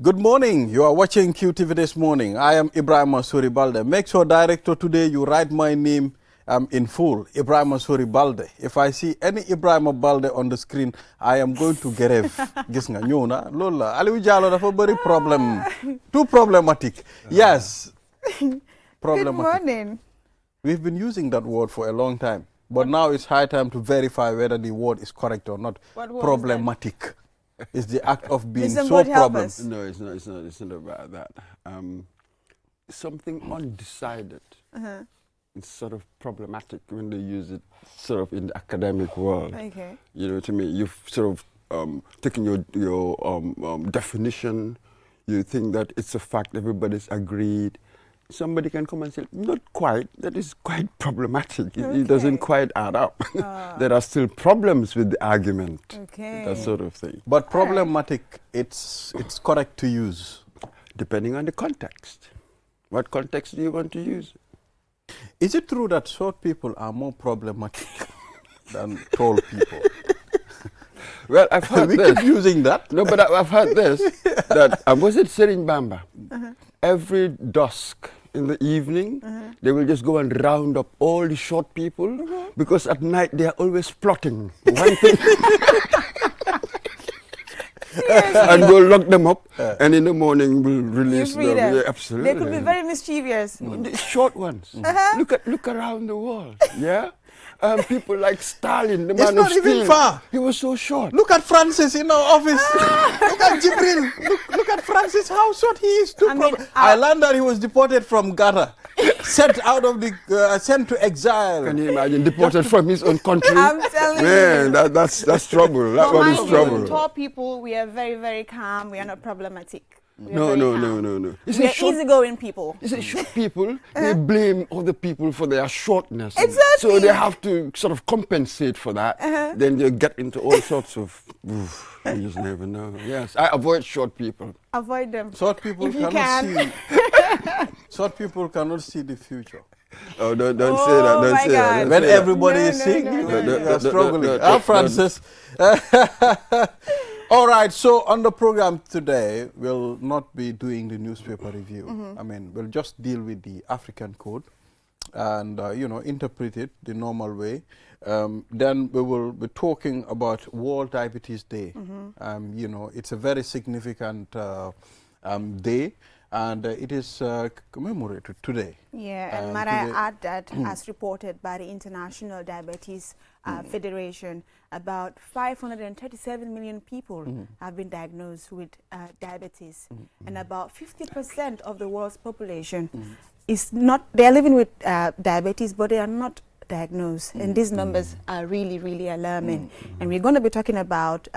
Good morning. You are watching QTV this morning. I am Ibrahim Masuri Balde. Make sure, director, today you write my name in full, Ibrahim Masuri Balde. If I see any Ibrahim Balde on the screen, I am going to greve. Gis nga ñëw na loolu la Aliou Jallow dafa bëri problem. Too problematic. Yes. Problematic. Good morning. We've been using that word for a long time, but now it's high time to verify whether the word is correct or not. What word problematic. Is the act of being Does so somebody help problem. us? No, it's not. It's not about that. Something undecided. It's sort of problematic when they use it sort of in the academic world. Okay. You know what I mean? You've sort of taken your definition. You think that it's a fact. Everybody's agreed. Somebody can come and say, not quite. That is quite problematic. It doesn't quite add up. There are still problems with the argument. Okay. That sort of thing. But problematic, it's correct to use. Depending on the context. What context do you want to use? Is it true that short people are more problematic than tall people? Well, I've heard We this. keep using that. No, but I've heard this. That was it Serin Bamba? Every dusk in the evening, they will just go and round up all the short people because at night they are always plotting one thing. And we'll lock them up, and in the morning we'll release them. them. Yeah, absolutely. They could be very mischievous. The short ones. Look around the world. Yeah. People like Stalin, the man of not even steel. far. He was so short. Look at Francis in our office. Look at Jibril. Look at Francis, how short he is. I learned that he was deported from Ghana, sent to exile. Can you imagine? Deported from his own country. I'm telling Man, you. that's trouble. That But one is mind you, trouble. tall people, we are very, very calm. We are not problematic. We are No. very You calm. see, We are easygoing people. you see, short people, they blame other people for their shortness. Exactly. So they have to sort of compensate for that. Then they get into all sorts of, you just never know. Yes, I avoid short people. Avoid them. Short people If you cannot can. see. Short people cannot see the future. Oh, don't say that. Oh Don't my say that. God. don't When say that. everybody No, is no, sick, no, you no, are no. struggling. No, Francis. All right, so on the program today, we'll not be doing the newspaper review. I mean, we'll just deal with the African code and, interpret it the normal way. Then we will be talking about World Diabetes Day. It's a very significant day, and it is commemorated today. Yeah, and might I add that, as reported by the International Diabetes Federation, about 537 million people have been diagnosed with diabetes, and about 50% of the world's population is not, they're living with diabetes, but they are not diagnosed. And these numbers are really, really alarming. And we're going to be talking about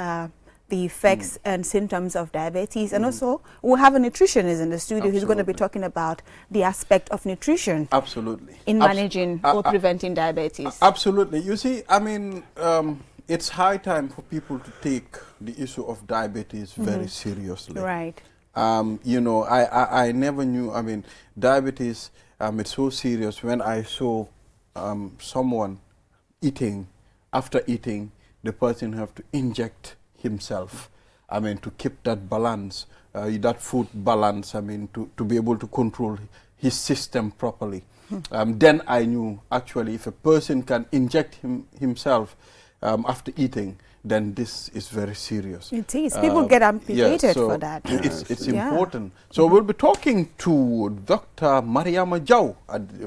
the effects and symptoms of diabetes, and also we'll have a nutritionist in the studio who's going to be talking about the aspect of nutrition Absolutely. in managing or preventing diabetes. Absolutely. You see, I mean, it's high time for people to take the issue of diabetes very seriously. Right. I never knew, I mean, diabetes, it's so serious. When I saw someone eating, after eating, the person have to inject himself, I mean, to keep that balance, that food balance, I mean, to be able to control his system properly. Then I knew, actually, if a person can inject himself after eating, then this is very serious. It is. People get amputated for that. It's important. So we'll be talking to Dr. Mariama Jau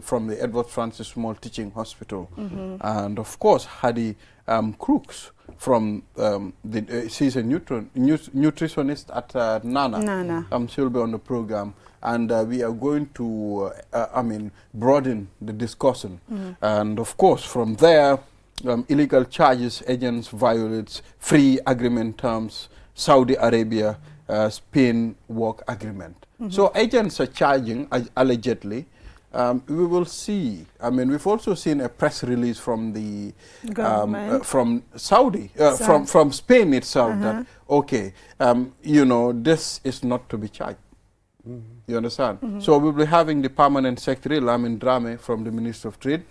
from the Edward Francis Small Teaching Hospital, and of course Hadi Crooks from she's a nutritionist at Nana. She'll be on the program, and we are going to broaden the discussion, and of course from there. Illegal charges, agents violates free agreement terms, Saudi Arabia, Spain work agreement. So agents are charging, allegedly. We will see. I mean, we've also seen a press release from the from Saudi, from Spain itself that, okay, this is not to be charged. You understand? So we'll be having the permanent secretary, Lamin Drame, from the Ministry of Trade.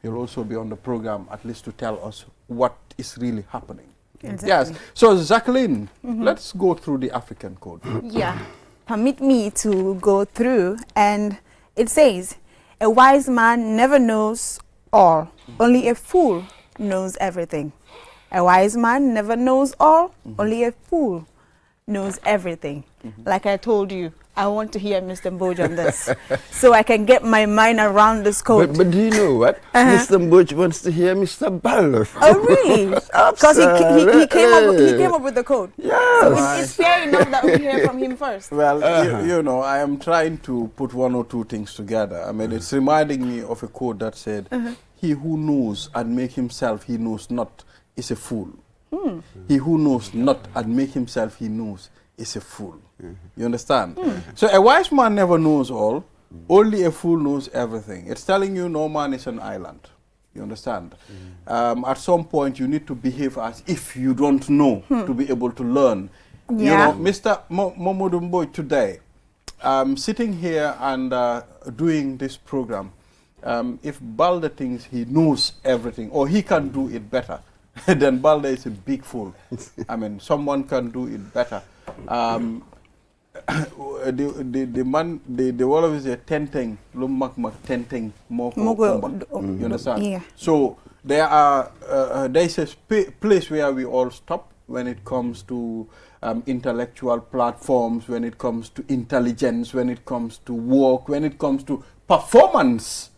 He'll also be on the program, at least to tell us what is really happening. Exactly. Yes. So, Jacqueline, let's go through the African code. Yeah. permit me to go through, and it says, a wise man never knows all, only a fool knows everything. A wise man never knows all, only a fool knows everything. Like I told you, I want to hear Mr. Mboj on this, so I can get my mind around this code. But do you know what? Mr. Mboj wants to hear Mr. Ballo. Oh, really? Because he came up with the code. Yes. So it's fair enough that we hear from him first. Well, you know, I am trying to put one or two things together. I mean, it's reminding me of a quote that said, he who knows and make himself he knows not is a fool. He who knows not and make himself he knows is a fool. You understand? So a wise man never knows all, only a fool knows everything. It's telling you no man is an island. You understand? At some point you need to behave as if you don't know to be able to learn. Yeah. You know, Mr. Momodu Mboj today, sitting here and doing this program, if Balde thinks he knows everything or he can do it better, then Balde is a big fool. I mean, someone can do it better. The man, the wall of is a tenteng, lumak tenteng moko. You understand? Yeah. So there is a place where we all stop when it comes to intellectual platforms, when it comes to intelligence, when it comes to work, when it comes to performance.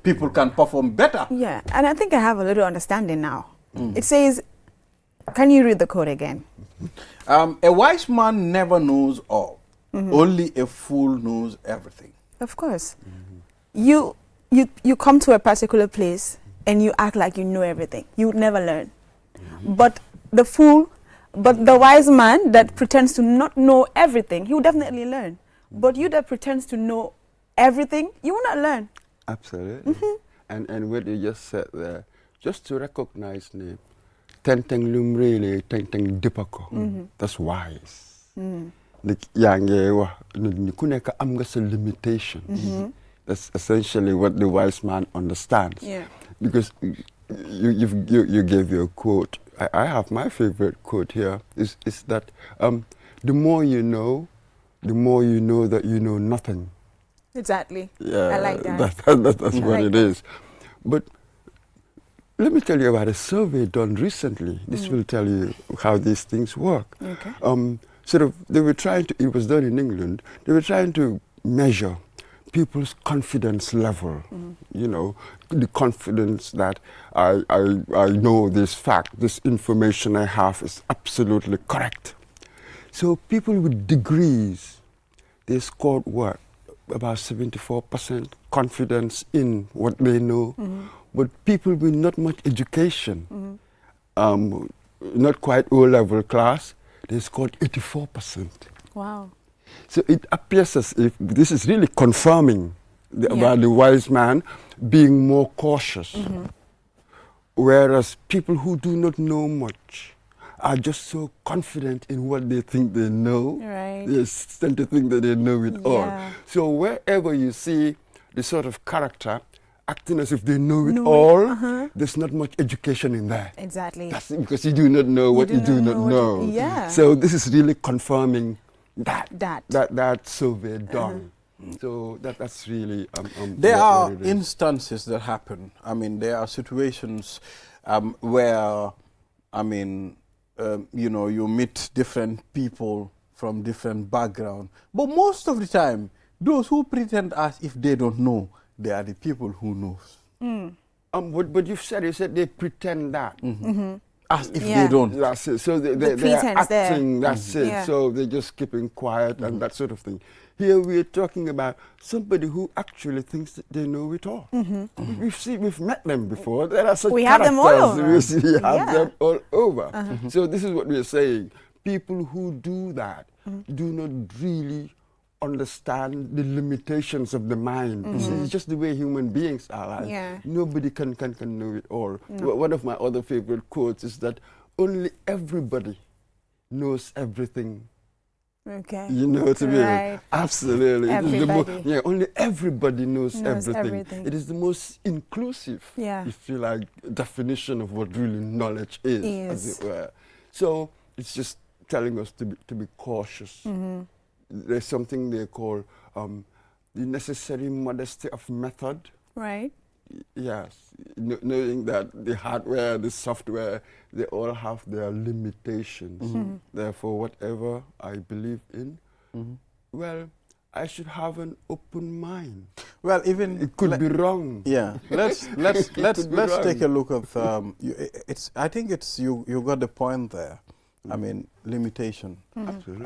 People can perform better. Yeah, and I think I have a little understanding now. It says, can you read the code again? A wise man never knows all. Only a fool knows everything. Of course. You come to a particular place and you act like you know everything. You would never learn. But the wise man that pretends to not know everything, he will definitely learn. But you that pretends to know everything, you will not learn. Absolutely. And what you just said there, just to recognize name, tenteng lumrele, tenteng dipako. That's wise. Yange kuneka amga limitation. That's essentially what the wise man understands. Yeah. Because you gave your quote. I have my favorite quote here. Is that the more you know that you know nothing. Exactly. Yeah, I like that. That's what it is. But let me tell you about a survey done recently. This will tell you how these things work. Okay. They were trying to, it was done in England, they were trying to measure people's confidence level. You know, the confidence that I know this fact, this information I have is absolutely correct. So people with degrees, they scored what? About 74% confidence in what they know. But people with not much education, not quite O-level class, they scored 84%. Wow. So it appears as if this is really confirming about the wise man being more cautious. Whereas people who do not know much are just so confident in what they think they know. Right. They tend to think that they know it all. So wherever you see the sort of character acting as if they know it all, there's not much education in there. Exactly. That's because you do not know what you do not know. Yeah. So this is really confirming that survey done. So that's really there are instances that happen. I mean, there are situations where, I mean, you know, you meet different people from different backgrounds. But most of the time, those who pretend as if they don't know, they are the people who knows. But you said they pretend that. As if they don't. That's it. So they're acting, that's it. Yeah. So they're just keeping quiet and that sort of thing. Here we're talking about somebody who actually thinks that they know it all. We've met them before. There are such we characters. Have them all over. We have them all over. So this is what we're saying. People who do that do not really understand the limitations of the mind. It's just the way human beings are. Like. Nobody can know it all. One of my other favorite quotes is that only everybody knows everything. Okay. You know what I mean? Right. Absolutely. Everybody. Only everybody knows everything. It is the most inclusive, if you like, definition of what really knowledge is, as it were. So it's just telling us to be cautious. there's something they call the necessary modesty of method. Right. Yes, knowing that the hardware, the software, they all have their limitations. Therefore, whatever I believe in, well, I should have an open mind. Well, even It could be wrong. Yeah, let's take a look at I think it's you got the point there. I mean, limitation. Absolutely.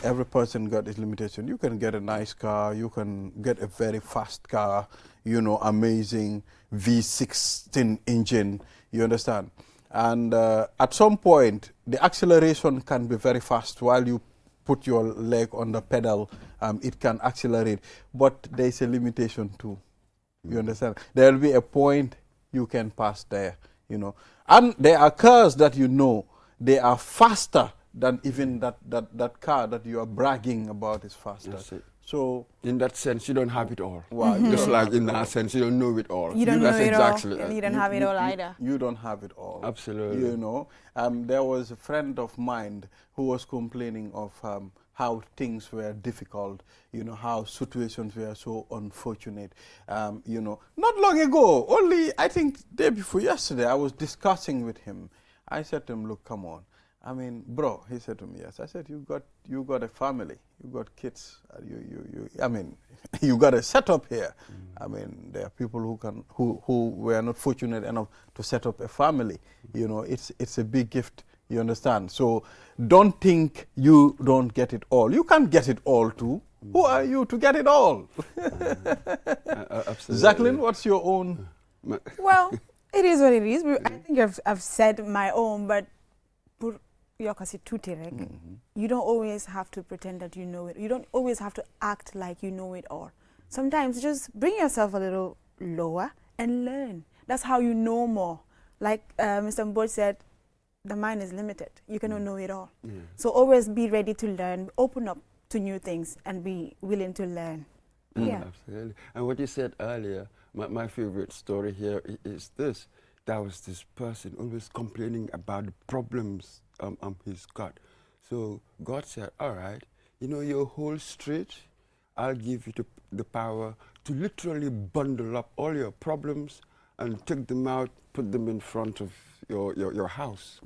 Every person got his limitation. You can get a nice car, you can get a very fast car, you know, amazing V16 engine, you understand? And at some point, the acceleration can be very fast while you put your leg on the pedal, it can accelerate. But there's a limitation too, you understand? There will be a point you can pass there, you know. And there are cars that you know, they are faster than even that car that you are bragging about is faster. That's it. So in that sense, you don't have it all. Wow, Just like in that sense, you don't know it all. You don't know That's it exactly all, and you don't have it all either. You don't have it all. Absolutely. You know, there was a friend of mine who was complaining of how things were difficult, you know, how situations were so unfortunate. You know, not long ago, only I think day before yesterday, I was discussing with him. I said to him, look, come on. I mean, bro, he said to me, yes. I said, you got a family, you got kids, I mean, you got a setup here. I mean, there are people who were not fortunate enough to set up a family. You know, it's a big gift. You understand? So don't think you don't get it all. You can't get it all too. Who are you to get it all? Absolutely. Jacqueline, what's your own? Well, it is what it is. I think I've said my own, but you don't always have to pretend that you know it. You don't always have to act like you know it all. Sometimes just bring yourself a little lower and learn. That's how you know more. Like Mr. Mboj said, the mind is limited. You cannot know it all. So always be ready to learn, open up to new things, and be willing to learn. Yeah. Absolutely. And what you said earlier, my favorite story here is this. There was this person always complaining about the problems he's got. So God said, all right, you know, your whole street, I'll give you the power to literally bundle up all your problems and take them out, put them in front of your house.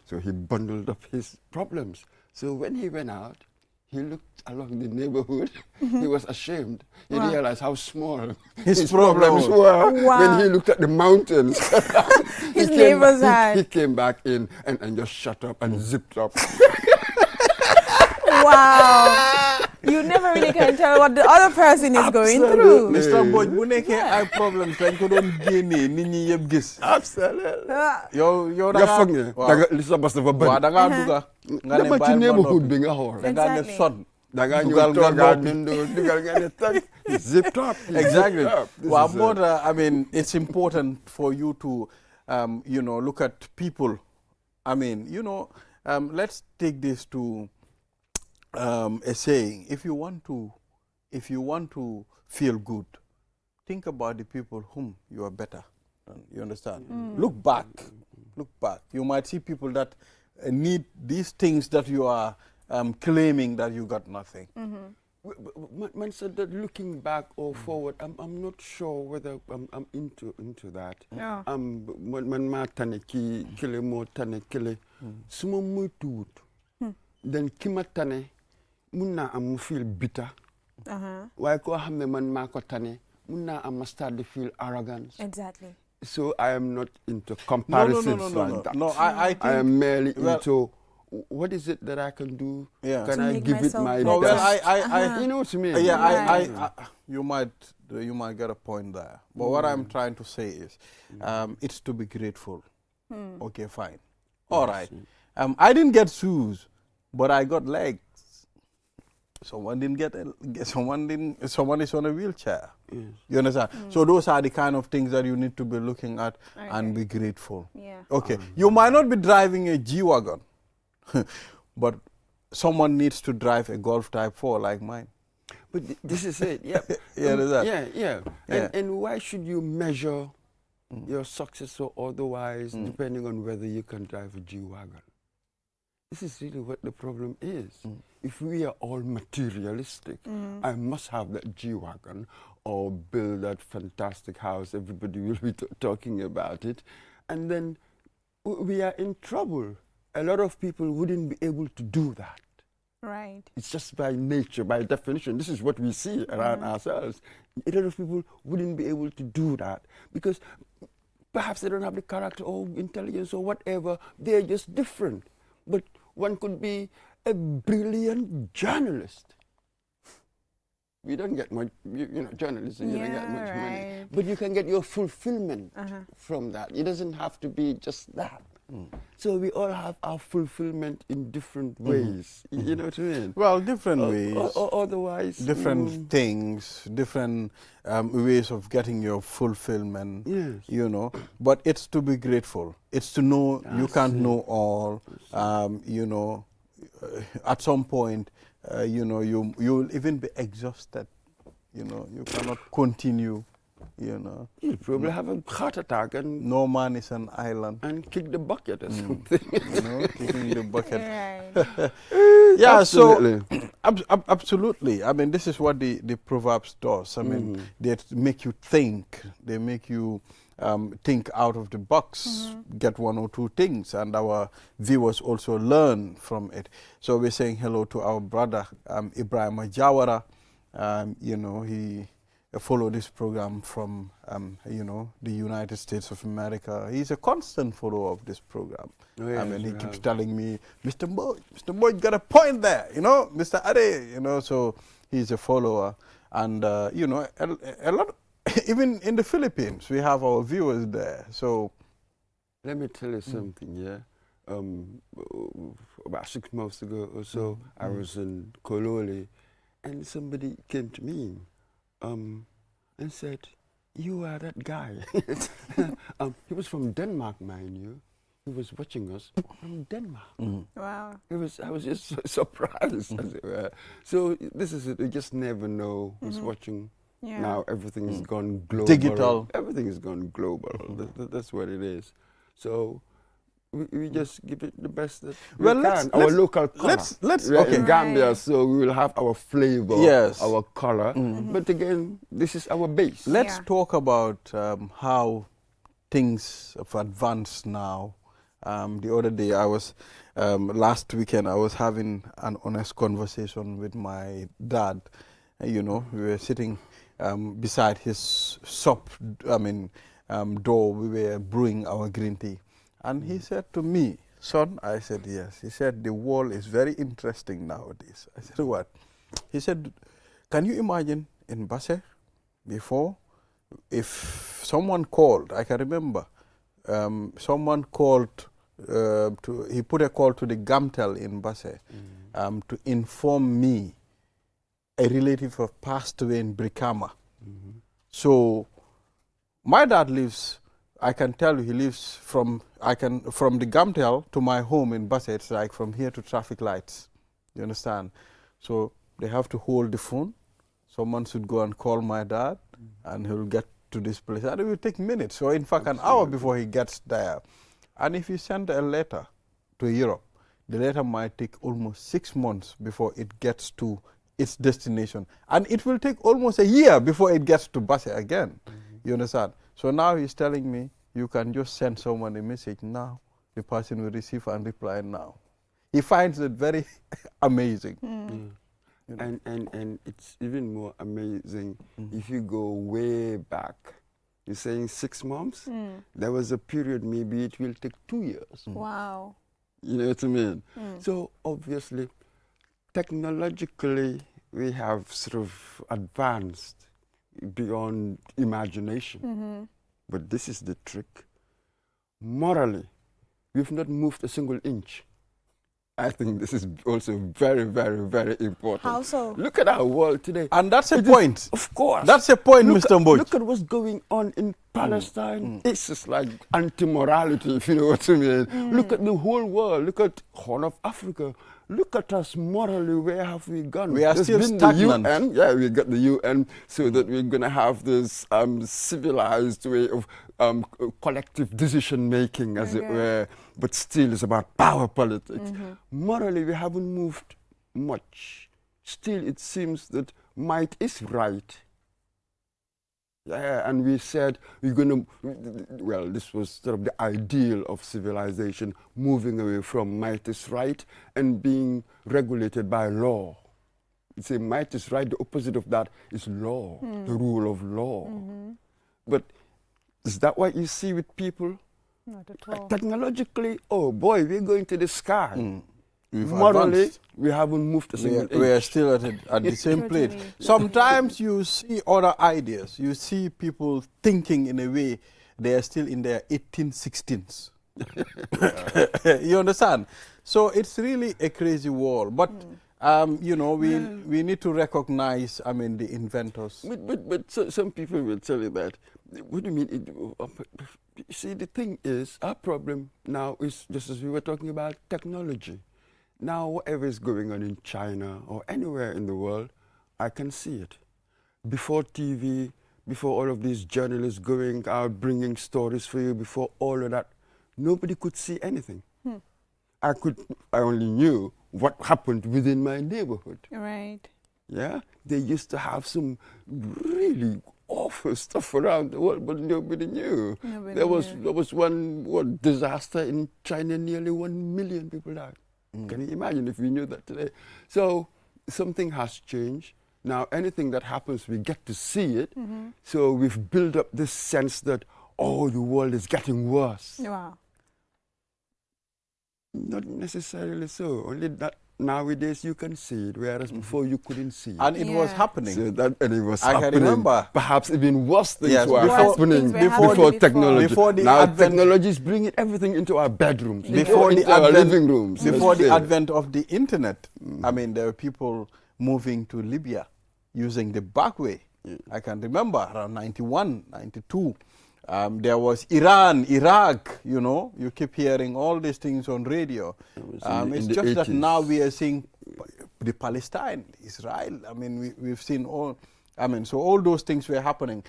So he bundled up his problems. So when he went out, he looked along the neighborhood. He was ashamed. He realized how small his problems were when he looked at the mountains. His neighbors had. He came back in and just shut up and zipped up. Wow. You never really can tell what the other person is going through. Mr. Mboj, bu nekkee ay problème dañ ko doon génnee nit ñi yëpp gis. Absolutely. yow nga foog ne li sa bos dafa bëri. waaw da ngaa dugga nga ne ci neighborhood bi nga xool. da ngaa ne son. da ngaa ñëw toogaat dugal nga ne tag. Zipped up. Exactly. Well, more, I mean, it's important for you to, you know, look at people. I mean, you know, let's take this to a saying. If you want to feel good, think about the people whom you are better. You understand? Look back. Look back. You might see people that need these things that you are claiming that you got nothing. Man said that looking back or forward, I'm not sure whether I'm into that. Yeah. Man ma tane ki kile mo tane kile. Suma muy tuut. Then kima tane munna am feel bitter. Why ko xamne man ma ko tane munna am start to feel arrogance. Exactly. So I am not into comparisons like that. No, I think I am merely into what is it that I can do? Yeah. Can To I make give it myself my better. No, best? well, You know what I mean? Yeah, you might get a point there. But what I'm trying to say is, it's to be grateful. Okay, fine. All right. I didn't get shoes, but I got legs. Someone didn't get someone is on a wheelchair. Yes. You understand? So those are the kind of things that you need to be looking at and be grateful. Yeah. Okay. You might not be driving a G-Wagon, but someone needs to drive a Golf Type 4 like mine. But this is it. Yeah. Yeah. And why should you measure your success or otherwise depending on whether you can drive a G-Wagon? this is really what the problem is. If we are all materialistic, I must have that G-Wagon or build that fantastic house, everybody will be talking about it, and then we are in trouble. A lot of people wouldn't be able to do that. Right. It's just by nature, by definition. This is what we see around ourselves. A lot of people wouldn't be able to do that because perhaps they don't have the character or intelligence or whatever. They're just different. But one could be a brilliant journalist. We don't get much, journalism, you don't get much money. But you can get your fulfillment from that. It doesn't have to be just that. So we all have our fulfillment in different ways. You know what I mean? Well, different ways. Otherwise, different things, different ways of getting your fulfillment. Yes. But it's to be grateful. It's to know you can't know all. At some point, you'll even be exhausted. You cannot continue. You'll probably have a heart attack and no man is an island. And kick the bucket or something. Kicking the bucket. Yeah, absolutely. So absolutely. I mean, this is what the Proverbs does. I mean, they make you think. They make you think out of the box, get one or two things, and our viewers also learn from it. So we're saying hello to our brother Ibrahim Jawara. He follow this program from, the United States of America. He's a constant follower of this program. Oh, yes, I mean, he keeps telling me, Mr. Boyd got a point there, Mr. Ade, so he's a follower. And, a lot, even in the Philippines, we have our viewers there. So let me tell you something, about 6 months ago or so, I was in Kololi, and somebody came to me and said, "You are that guy." He was from Denmark, mind you. He was watching us from Denmark. Wow. I was just so surprised, as it were. So this is it. You just never know who's watching. Yeah. Now everything has gone global. Digital. Everything has gone global. That's what it is. So we just give it the best that we can. Our local color. Okay. In Gambia, so we will have our flavor, our color. But again, this is our base. Let's talk about how things have advanced now. The other day, last weekend, I was having an honest conversation with my dad. We were sitting beside his shop, door. We were brewing our green tea. And he said to me, "Son," I said, "Yes." He said, "The world is very interesting nowadays." I said, "What?" He said, "Can you imagine in Basse before, if someone called, I can remember, someone called, he put a call to the Gamtel in Basse to inform me a relative have passed away in Brikama. So my dad lives, I can tell you, he lives from the Gamtel to my home in Basse, it's like from here to traffic lights. You understand? So they have to hold the phone. Someone should go and call my dad, and he'll get to this place. And it will take minutes, so in fact an hour before he gets there. And if you send a letter to Europe, the letter might take almost 6 months before it gets to its destination. And it will take almost a year before it gets to Basse again. You understand? So now he's telling me, you can just send someone a message now. The person will receive and reply now. He finds it very amazing. And it's even more amazing if you go way back. You're saying 6 months? There was a period, maybe it will take 2 years. Wow. You know what I mean? So obviously, technologically, we have sort of advanced beyond imagination. But this is the trick. Morally, we've not moved a single inch. I think this is also very, very, very important. How so? Look at our world today. And that's a point. Of course. That's a point, Mr. Mboch. Look at what's going on in Palestine. It's just like anti-morality, if you know what I mean. Look at the whole world. Look at Horn of Africa. look at us morally, where have we gone? We are There's still been stagnant. The UN, yeah, we got the UN, so that we're going to have this civilized way of collective decision making, as it were, but still it's about power politics. Morally, we haven't moved much. Still, it seems that might is right. Yeah, and we said we're going to, well, this was sort of the ideal of civilization, moving away from might is right and being regulated by law. You say might is right, the opposite of that is law, the rule of law. But is that what you see with people? Not at all. Technologically, oh boy, we're going to the sky. We've Morally, advanced. we haven't moved a single We are inch. still at the same place. Totally. Sometimes you see other ideas. You see people thinking in a way they are still in their 1816s. You understand? So it's really a crazy world. But, you know, we need to recognize, I mean, the inventors. But some people will tell you that. What do you mean? You see, the thing is, our problem now is, just as we were talking about technology. Now, whatever is going on in China or anywhere in the world, I can see it. Before TV, before all of these journalists going out, bringing stories for you, before all of that, nobody could see anything. I only knew what happened within my neighborhood. Right. Yeah, they used to have some really awful stuff around the world, but nobody knew. There was one disaster in China, nearly 1 million people died. Can you imagine if we knew that today? So something has changed. Now, anything that happens, we get to see it. So we've built up this sense that, oh, the world is getting worse. Wow. Not necessarily so. Only that nowadays you can see it, whereas before you couldn't see it. And it was Yeah. happening. So and it was I can happening. remember. Perhaps even worse things Yes, were before- happening Things were before happening technology. before the now advent- technology is bringing everything into our bedrooms, Before the into our advent- living rooms. Before let's the say. advent of the internet, I mean, there were people moving to Libya using the back way. I can remember around 91, 92. There was Iran, Iraq, you know, you keep hearing all these things on radio. in It's the just that 80s. now we are seeing the Palestine, Israel. I mean, we've seen all, I mean, so all those things were happening.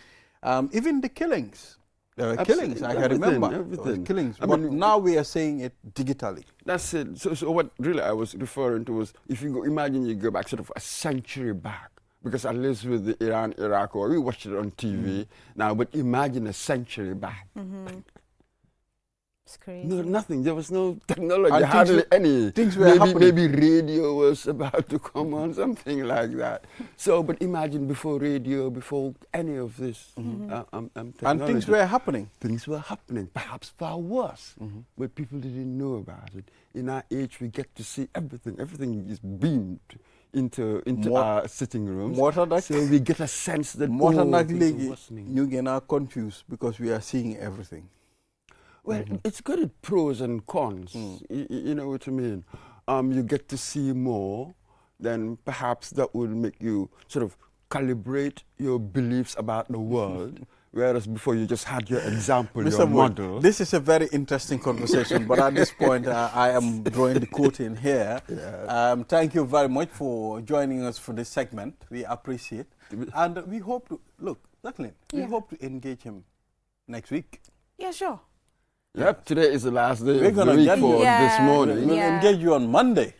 Even the killings. There were killings, I can Everything, remember. There everything. were killings. I But mean, now we are saying it digitally. That's it. So what really I was referring to was, if you go, imagine you go back sort of a century back, because at least with the Iran, Iraq war, we watched it on TV now, but imagine a century back. It's crazy. No, nothing. There was no technology, And hardly any. things were happening. Maybe radio was about to come on, something like that. So, but imagine before radio, before any of this And technology. things were happening. Things were happening, perhaps far worse, but people didn't know about it. In our age, we get to see everything. Everything is beamed into our sitting rooms. So we get a sense that things are worsening. you get confused because we are seeing everything. Well, it's got its pros and cons. You know what I mean? You get to see more, then perhaps that will make you sort of calibrate your beliefs about the world. Whereas before you just had your example, Mr. your Wood, model. this is a very interesting conversation, but at this point I am drawing the curtain here. Yeah. Thank you very much for joining us for this segment. We appreciate it. And we hope to, look, Jacqueline, we Yeah. hope to engage him next week. Yeah, sure. Yep, today is the last day We're of the gonna week get for you. this Yeah. morning. We'll Yeah. engage you on Monday.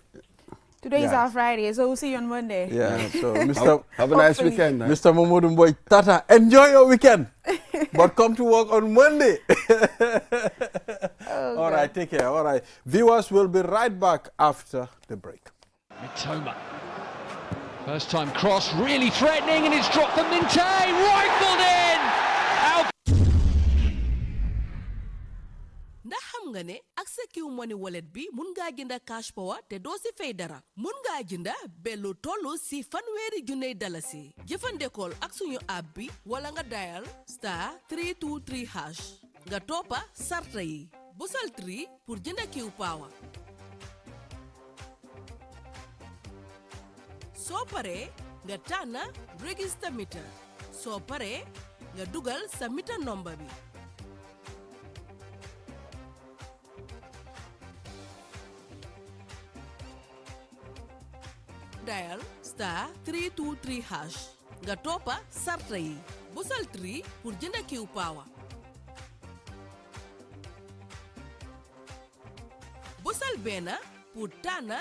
Today is Yeah. our Friday, so we'll see you on Monday. Yeah, so Mr. Have a nice Hopefully. weekend. eh? Mr. Mamoudou Mboy, Tata, enjoy your weekend, but come to work on Monday. All right, take care. All right. Viewers will be right back after the break. Mitoma. First time cross, really threatening, and it's dropped for Minte. Rifled in! Out. ndax xam nga ne ak sa Q-Money wallet bi mun ngaa jënda cash power te doo si fay dara mun ngaa jënda bellu tollu si $1,000 jëfandekool ak suñu app bi wala nga dial *323# nga toppa sarta yi busal 3 pour jënda Q power soo paree nga tànn register meter soo paree nga dugal sa meter number bi dial *323# nga toppa sarta yi busal 3 pour jënda Q Power busal bena pour tànna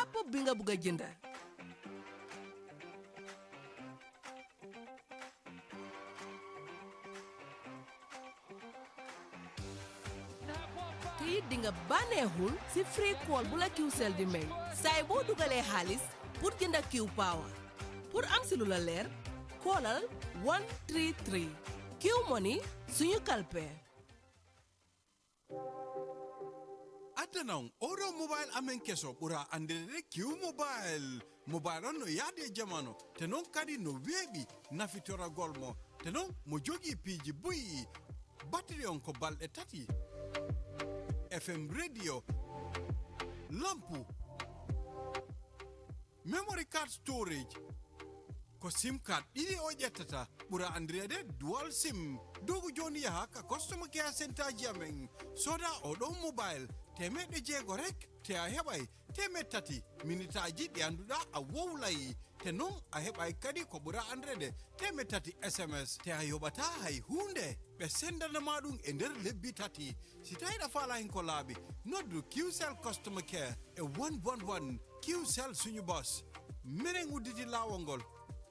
app bi nga bëgg a jënda te it di nga bànneexul si free call bu la Qcell di may saay boo dugalee xaalis pour jënda Q Power pour am si lu la leer koolal 133 Q Money suñu kalpe Atanang oro mobile amen keso pura andere Q mobile on no yade jamano tenon kadi no webi nafitora golmo tenon mo jogi piji buyi battery on ko balde tati FM radio lampu memory card storage ko sim card ɗiɗi o ƴettata ɓura andirede dual sim dogu joni yaha ka customer care center ji amen soda oɗo mobile temeɗɗe jeego rek te a heɓay temed tati minitaji ɗi anduɗa a wowlay te non a heɓay kadi ko ɓura andirede temed tati sms te a yoɓata hay hunde ɓe sendanama ɗum e nder lebbi tati si tawiɗa faala hen ko laaɓi noddu Qcell customer care e 111 Qcell suñu boss minen udditi laawol ngol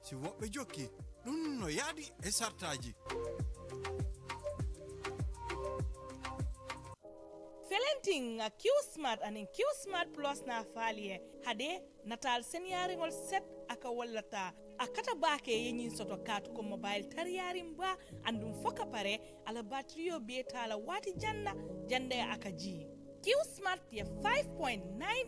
si woɓɓe jokki ɗum no yaadi e sartaji Felenting a Q-Smart and in Q-Smart Plus na falie hade natal senyaringol set aka wallata akata bake yenyin soto kat ko mobile tariyarin ba andum foka pare ala batterio beta ala wati janda aka ji Q-Smart ya 5.9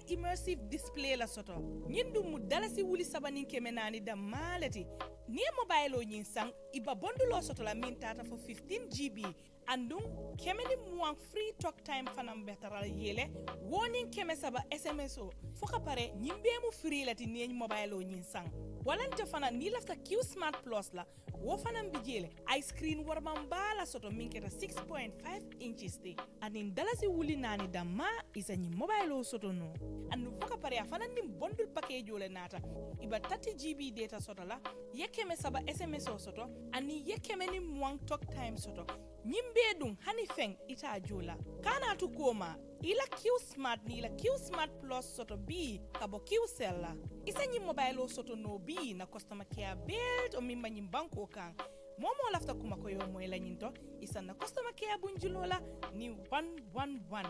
immersive display la soto nyindu mu dalasi wuli sabanin kemenani da malati ni mobile o nyin sang iba bondulo soto la min tata for 15 GB andung kemeni muang free talk time fanam betara yele warning keme saba SMS o foka pare nyimbe mu free lati ni mobile o nyin sang walante fana ni lafta Q-Smart Plus la wo fanam bijele ice screen warman bala soto minketa 6.5 inches de anin dalasi wuli nani damma isa nyi mobile o soto no andu foka pare afana nim bundle package ole nata iba 30 GB data soto la yekeme saba SMS o soto ani yekeme ni muang talk time soto nyimbe dum hani feng ita jola kana tu koma ila Q-Smart ni ila Q-Smart Plus soto B kabo Qcell la isa nyi mobile o soto no B na customer care build o mimba nyi banko kan momo lafta kuma ko yo moy la nyinto isa na customer care bunjulola ni 111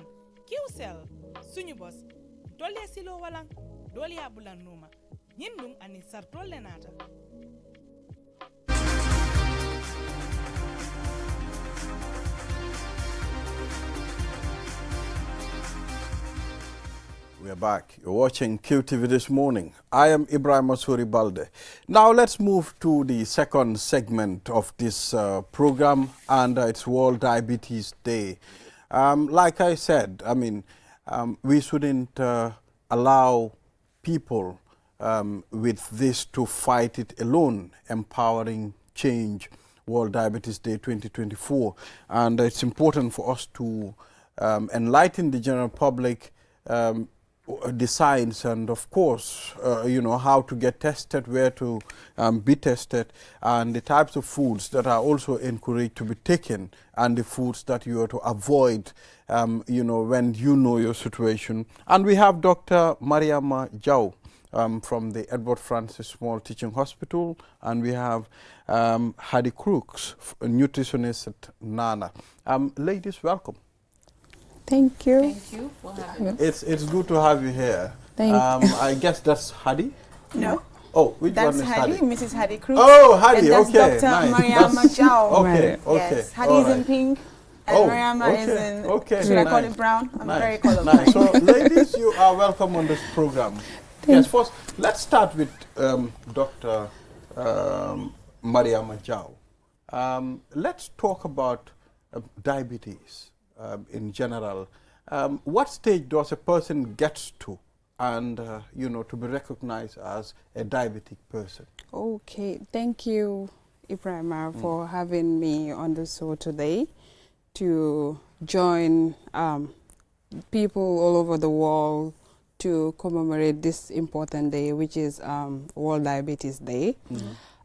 Qcell suñu boss dole silo wala dole abulan numa nyindum ani sartolle nata We are back. You're watching QTV this morning. I am Ibrahim Masuri Balde. Now let's move to the second segment of this program, and it's World Diabetes Day. Like I said, I mean, we shouldn't allow people with this to fight it alone. Empowering change, World Diabetes Day 2024. And it's important for us to enlighten the general public the science and of course you know how to get tested, where to be tested, and the types of foods that are also encouraged to be taken, and the foods that you are to avoid you know when you know your situation. And we have Dr. Mariama Jau from the Edward Francis Small Teaching Hospital, and we have Hadi Crooks, a nutritionist at Nana. Ladies, welcome. Thank you. Thank you for having us. It's good to have you here. I guess that's Hadi? No. Oh, which That's one is Hadi, Hadi? Mrs. Hadi Cruz. Oh, Hadi, and that's okay. Dr. Nice. Mariama Jau. Okay, okay. Yes, Hadi all is in right. pink, and Oh, Mariama is okay, in, okay. should I call Nice. it brown? I'm Nice. very colorblind. Nice. So, ladies, you are welcome on this program. Yes, first, let's start with Dr. Mariama Jau. Let's talk about diabetes in general. What stage does a person get to, and you know, to be recognized as a diabetic person? Okay, thank you, Ibrahima, for having me on the show today to join people all over the world to commemorate this important day, which is World Diabetes Day.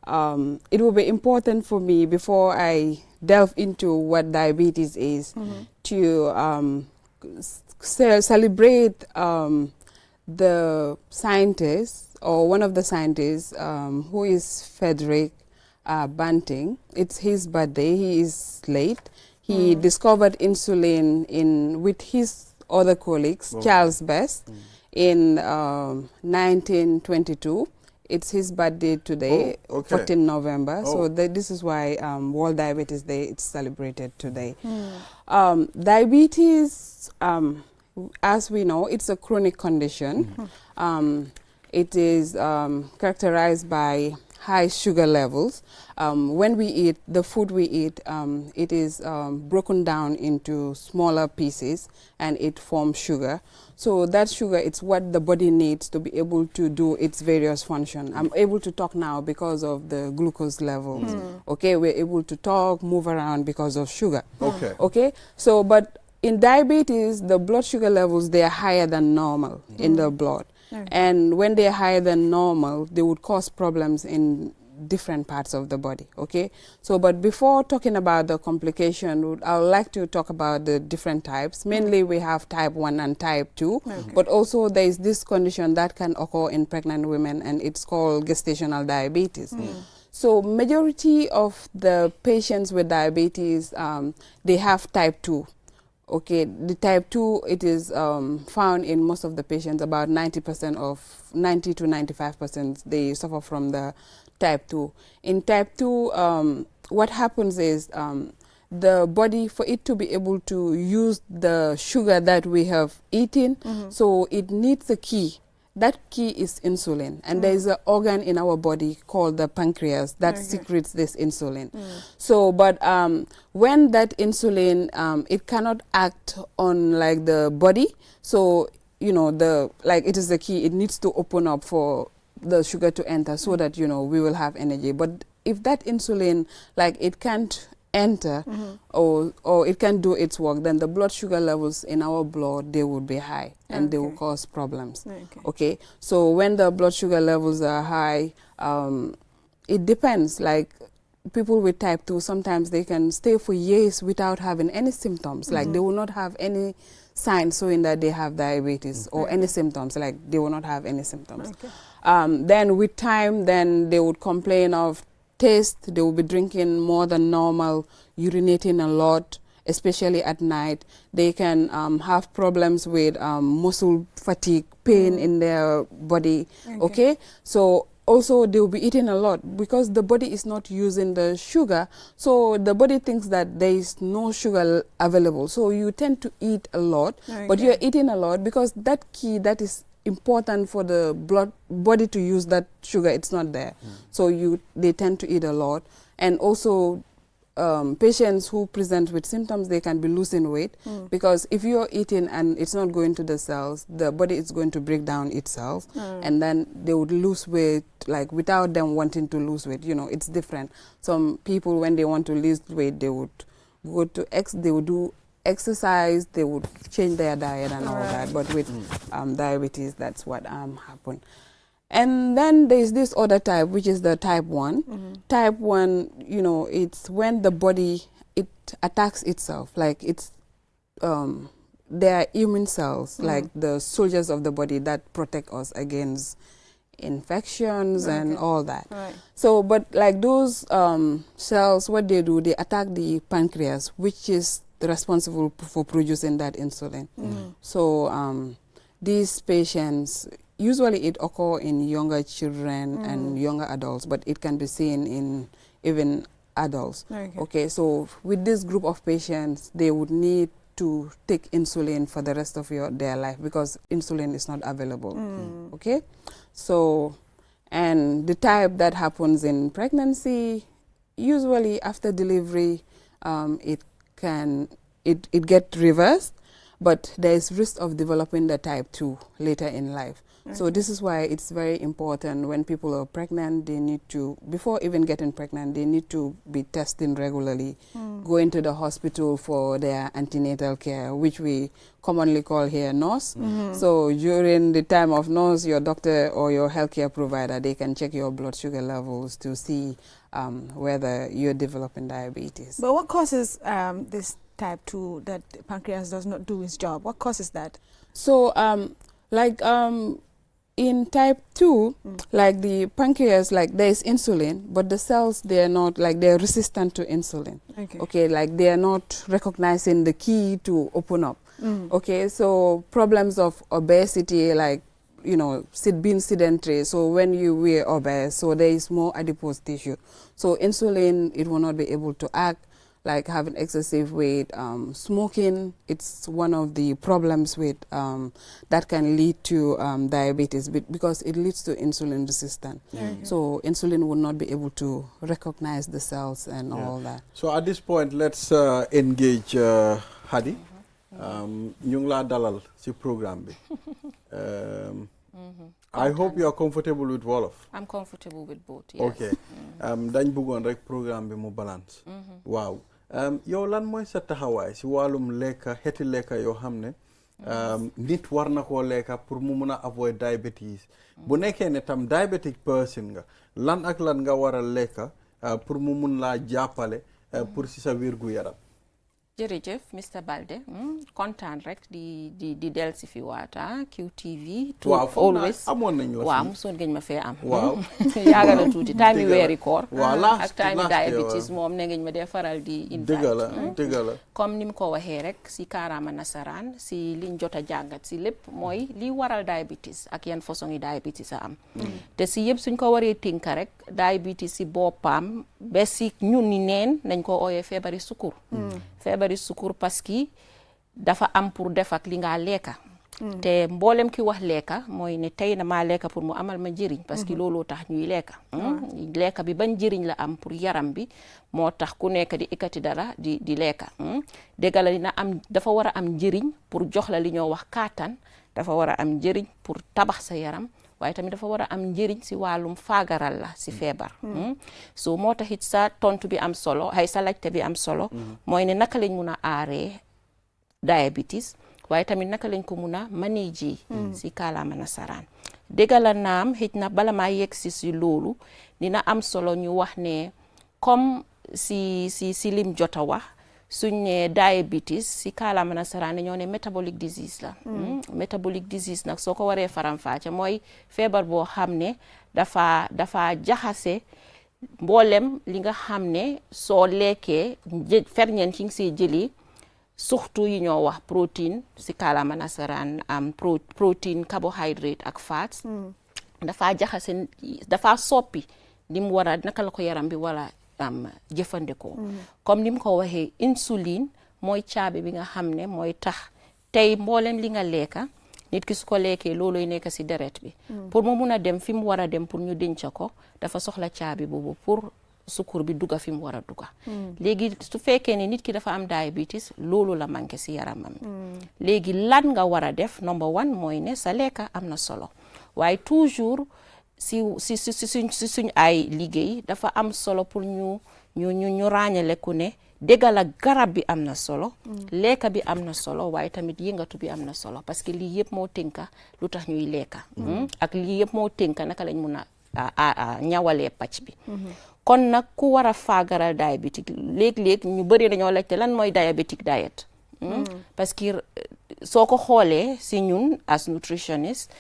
It will be important for me, before I delve into what diabetes is, to celebrate the scientist, or one of the scientists, who is Frederick Banting. It's his birthday. He is late. He discovered insulin with his other colleagues, Charles Best, in 1922. It's his birthday today, 14 November. So this is why World Diabetes Day is celebrated today. Diabetes, as we know, it's a chronic condition. It is characterized by high sugar levels. When we eat, the food we eat, it is broken down into smaller pieces, and it forms sugar. So that sugar, it's what the body needs to be able to do its various functions. I'm able to talk now because of the glucose levels. Okay, we're able to talk, move around because of sugar. Okay, so but in diabetes, the blood sugar levels, they are higher than normal in the blood. And when they are higher than normal, they would cause problems in different parts of the body. Okay, so but before talking about the complication, I would like to talk about the different types. Mainly we have type 1 and type 2, but also there is this condition that can occur in pregnant women, and it's called gestational diabetes. So majority of the patients with diabetes, they have type 2. Okay, the type 2, it is found in most of the patients. About 90 to 95%, they suffer from the type 2. In type 2, what happens is the body, for it to be able to use the sugar that we have eaten, so it needs a key. That key is insulin, and there is an organ in our body called the pancreas that secretes this insulin. So, but when that insulin, it cannot act on like the body. So, you know, it is the key. It needs to open up for the sugar to enter, so that, you know, we will have energy. But if that insulin, like, it can't enter or it can do its work, then the blood sugar levels in our blood, they would be high, and they will cause problems. Okay, so when the blood sugar levels are high, it depends. Like people with type 2, sometimes they can stay for years without having any symptoms. Like they will not have any signs showing that they have diabetes or any symptoms. Like they will not have any symptoms. Then with time, then they would complain of taste. They will be drinking more than normal, urinating a lot, especially at night. They can have problems with muscle fatigue, pain in their body. Okay, so also they will be eating a lot because the body is not using the sugar. So the body thinks that there is no sugar available. So you tend to eat a lot, but you're eating a lot because that key that is important for the body to use that sugar, it's not there. So they tend to eat a lot. And also patients who present with symptoms, they can be losing weight because if you're eating and it's not going to the cells, the body is going to break down its cells, and then they would lose weight, like without them wanting to lose weight. You know, it's different. Some people, when they want to lose weight, they would go to they would do exercise, they would change their diet and all that. But with diabetes, that's what happened. And then there's this other type, which is the type 1. Type 1, you know, it's when the body, it attacks itself. Like it's, there are immune cells, like the soldiers of the body that protect us against infections and all that. So, but like those cells, what they do, they attack the pancreas, which is responsible for producing that insulin. So these patients, usually it occurs in younger children and younger adults, but it can be seen in even adults. Okay, so with this group of patients, they would need to take insulin for the rest of their life because insulin is not available. Okay, so, and the type that happens in pregnancy, usually after delivery, it get reversed, but there is risk of developing the type 2 later in life. So this is why it's very important when people are pregnant, they need to, before even getting pregnant, they need to be testing regularly, going to the hospital for their antenatal care, which we commonly call here nurse. So during the time of nurse, your doctor or your healthcare provider, they can check your blood sugar levels to see whether you're developing diabetes. But what causes this type 2 that pancreas does not do its job? What causes that? So in type 2, like the pancreas, like there is insulin, but the cells, they're not, like they're resistant to insulin. Okay, like they're not recognizing the key to open up. Okay, so problems of obesity, like, you know, being sedentary. So when you were obese, so there is more adipose tissue. So insulin, it will not be able to act. Like having excessive weight, smoking, it's one of the problems with that can lead to diabetes because it leads to insulin resistance. So insulin will not be able to recognize the cells and all that. So at this point, let's engage Hadi. Ñu ngi laa dalal ci programme bi. I hope you are comfortable with Wolof. I'm comfortable with both, yes. Okay. Dañ bëggoon rek programme bi mu balance. Waaw. Yow lan mooy sa taxawaay si wàllum lekka xeeti lekka yoo xam ne nit war na koo lekka pour mu mun a avoid diabetes bu nekkee ne tam diabetic person nga lan ak lan nga war a lekka pour mu mun laa jàppale pour si sa wér gu yaram. jërëjëf Mr Balde kontaan rek di del si fi waata QTV. waaw always amoon nañ la fi waaw mosoon ngeen ma fee am. waaw yaaga na tuuti time weeri koor. waaw ak time diabetes moom ne ngeen ma dee faral di invite. dëgg la comme ni mu ko waxee rek si kaaraama nasaraan si liñ jot a jàngat si lépp mooy li waral diabetes ak yan façon yi diabetes a am. te si yëpp suñ ko waree tinka rek diabetes si boppam ba si ñun ni neen nañ ko ooyee feebari sukur. feebari sukur parce que dafa am pour def ak li nga lekka te mboolem ki wax lekka mooy ne tey na maa lekka pour mu amal ma njëriñ parce que looloo tax ñuy lekka lekka bi ban njëriñ la am pour yaram bi moo tax ku nekk di ikati dara di lekka dégg la dina am dafa war a am njëriñ pour jox la li ñoo wax kàttan dafa war a am njëriñ pour tabax sa yaram waaye tamit dafa war a am njëriñ si wàllum faagaral la si feebar so moo tax it sa tontu bi am solo ay sa laajte bi am solo mooy ne naka lañ mun a aaree diabetes waaye tamit naka lañ ko mun a manage si kaalaama nasaraan dégg la naam xëj na bala maa yegg si loolu dina am solo ñu wax ne comme si lim jot a wax suñ ne diabetes si kaalaama nasaraan ñoo ne metabolic disease la metabolic disease nag soo ko waree faram-fàcce mooy feebar boo xam ne dafa jaxase mboolem li nga xam ne soo lekkee ferñeent yi nga siy jëli surtout yi ñoo wax protéine si kaalaama nasaraan am protéine carbohydrate ak fats dafa jaxase dafa soppi li mu war a naka la ko yaram bi wala jëfandikoo comme ni mu ko waxee insuline mooy caabi bi nga xam ne mooy tax tey mboolem li nga lekka nit ki su ko lekkee looloy nekk si deret bi pour mu mun a dem fi mu war a dem pour ñu denc ko dafa soxla caabi boobu pour sukur bi dugga fi mu war a dugga léegi su fekkee ne nit ki dafa am diabetes loolu la manqué si yaramam léegi lan nga war a def number one mooy ne sa lekka am na solo waaye toujours si suñ ay liggéey dafa am solo pour ñu ràññale ku ne déggal ak garab bi am na solo lekka bi am na solo waaye tamit yëngatu bi am na solo parce que lii yëpp moo tënka lu tax ñuy lekka ak lii yëpp moo tënka naka lañ mun a ñawalee pàcc bi kon nag ku war a faagaral diabétique léeg-léeg ñu bëri dañoo laajte lan mooy diabetic diet parce que soo ko xoolee si ñun as nutritionist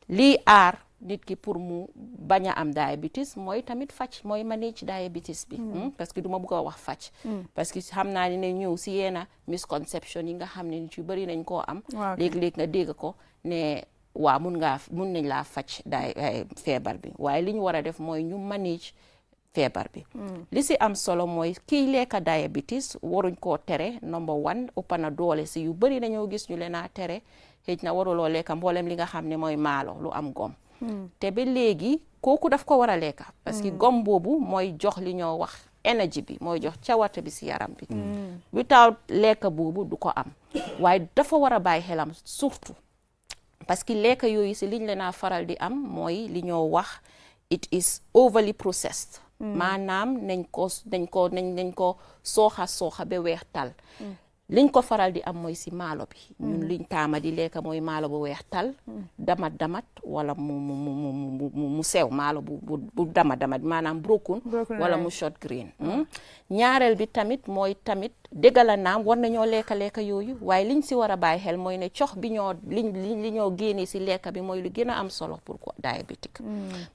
lii aar nit ki pour mu bañ a am diabetes mooy tamit faj mooy manage diabetes bi parce que du ma bëgg a wax faj parce que xam naa ne ñëw si yenn misconception yi nga xam ne nit yu bëri nañ koo am léeg-léeg nga dégg ko ne waa mun nañ laa faj feebar bi waaye li ñu war a def mooy ñu manage feebar bi li si am solo mooy kiy lekka diabetes waruñ koo tere number one ëpp na doole si yu bëri dañoo gis ñu leen a tere xëj na waruloo lekka mboolem li nga xam ne mooy maalo lu am gom te ba léegi kooku daf ko war a lekka parce que gom boobu mooy jox li ñoo wax énergie bi mooy jox cawarte bi si yaram bi without lekka boobu du ko am waaye dafa war a bàyyi xelam surtout parce que lekka yooyu si liñ leen a faral di am mooy li ñoo wax it is overly processed maanaam nañ ko sooxa ba weex tal liñ ko faral di am mooy si maalo bi ñun liñ taama di lekka mooy maalo bu weex tal damat wala mu sew maalo bu damat maanaam broken wala mu short green ñaareel bi tamit mooy tamit dégala naam war nañoo lekka yooyu waaye liñ si war a bàyyi xel mooy ne cox bi li ñoo génnee si lekka bi mooy lu gën a am solo pour ko diabétique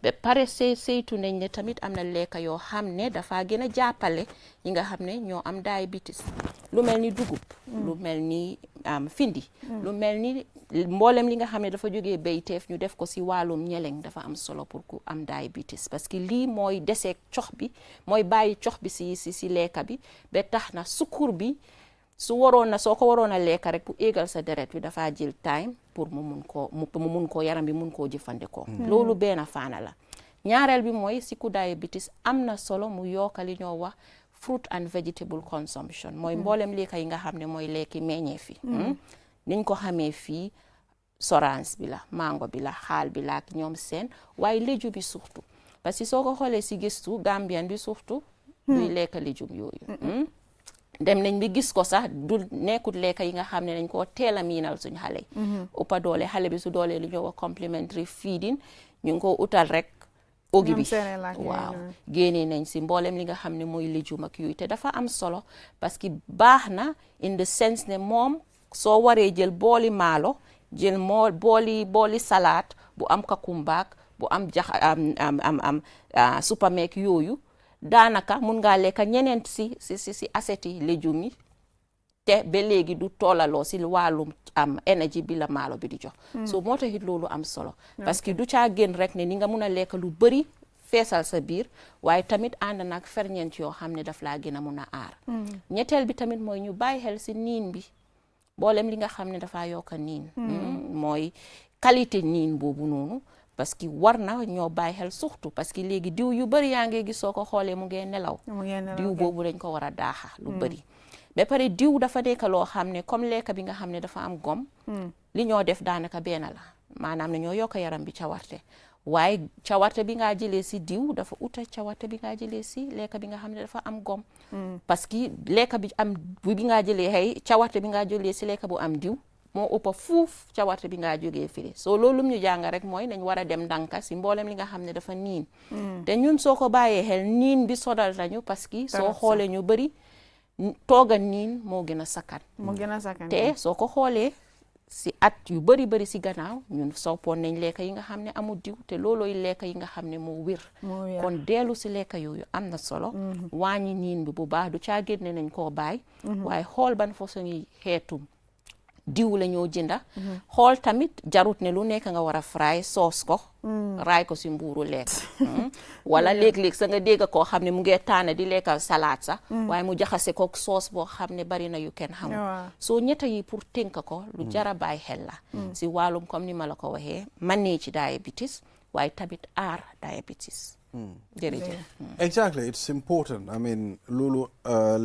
ba pare saytu nañ ne tamit am na lekka yoo xam ne dafa gën a jàppale ñi nga xam ne ñoo am diabetes lu mel ni dugub lu mel ni findi lu mel ni mboolem li nga xam ne dafa jógee béyteef ñu def ko si wàllum ñeleng dafa am solo pour ku am diabetes parce que lii mooy deseeg cox bi mooy bàyyi cox bi si lekka bi ba tax na sukkur bi soo ko waroon a lekka rek pour égal sa deret bi dafa jël time pour mu mun koo yaram bi mun koo jëfandikoo loolu benn faana la ñaareel bi mooy si ku diabetes am na solo mu yokka li ñoo wax fruit and vegetable consumption mooy mboolem lekka yi nga xam ne mooy lekki meññeef fi niñ ko xamee fii sorance bi la mango bi la xaal bi la ak ñoom seen waaye léjum bi surtout parce que soo ko xoolee si gëstu Gambien bi surtout duy lekka léjum yooyu dem nañ bi gis ko sax du nekkut lekka yi nga xam ne dañ koo teel a miinal suñ xale yi uppa doole xale bi su doolee lu ñoo wax complementary feeding ñu ngi ko utal rek ogi bi waaw génnee nañ si mboolem li nga xam ne mooy léjum ak yooyu te dafa am solo parce que baax na in the sense ne moom soo waree jël booli maalo jël booli salade bu am kakumbaak bu am supameek yooyu daanaka mun ngaa lekka ñeneen si aseti léjum yi te ba léegi du toolaloo si wàllum énergie bi la maalo bi di jox so moo taxit loolu am solo parce que du caa gën rek ne ni nga mun a lekk lu bëri feesal sa biir waaye tamit ànd naag ferñeent yoo xam ne daf laa gën a mun a aar ñetteel bi tamit mooy ñu bàyyi xel si niin bi boolem li nga xam ne dafa yokka niin mooy qualité niin boobu noonu parce que war na ñoo bàyyi xel surtout parce que léegi diw yu bëri yaa ngi gis soo ko xoolee mu ngee nelaw diw boobu dañ ko war a daaxa lu bëri ba pare diw dafa nekk loo xam ne comme lekka bi nga xam ne dafa am gom li ñoo def daanaka benn la maanaam ne ñoo yokk yaram bi cawarte waaye cawarte bi nga jëlee si diw dafa uta cawarte bi nga jëlee si lekka bi nga xam ne dafa am gom parce que lekka bi nga jëlee cawarte bi nga jëlee si lekka bu am diw moo ëppa fuuf cawarte bi nga jógee fii soo loolu ñu jàng rek mooy nañ war a dem ndànka si mboolem li nga xam ne dafa niin te ñun soo ko bàyyee xel niin bi sodal nañu parce que soo xoolee ñu bëri tooga niin moo gën a sakkan te soo ko xoolee si at yu bëri si gannaaw ñun soppoon nañ lekka yi nga xam ne amul diw te loolooy lekka yi nga xam ne moo wér kon dellu si lekka yooyu am na solo wàññi niin bi bu baax du caa génne nañ koo bàyyi waaye xool ban façon yi xeetum diw la ñoo jënda xool tamit jarut ne lu nekk nga war a fry soos ko raay ko si mbuuru lekk wala léeg-léeg sa nga dégg koo xam ne mu ngi taana di lekka salade sax waaye mu jaxase ko soos boo xam ne bari na yu kenn xamul soo ñetta yi pour tënk ko lu jara bàyyi xel la si wàllum comme ni ma la ko waxee manage ci diabetes waaye tamit aar diabetes jërëjëf exactly it's important I mean loolu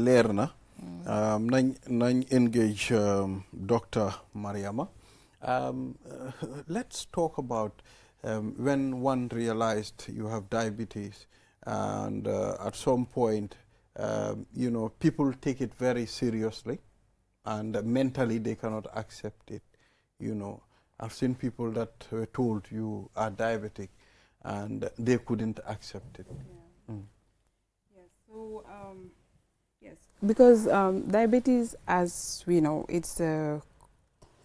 leer na nañ engage Dr. Mariama. Let's talk about when one realized you have diabetes and at some point, you know, people take it very seriously and mentally they cannot accept it. You know, I've seen people that were told you are diabetic and they couldn't accept it. Yeah. Yes. So, yes, because diabetes, as we know, it's a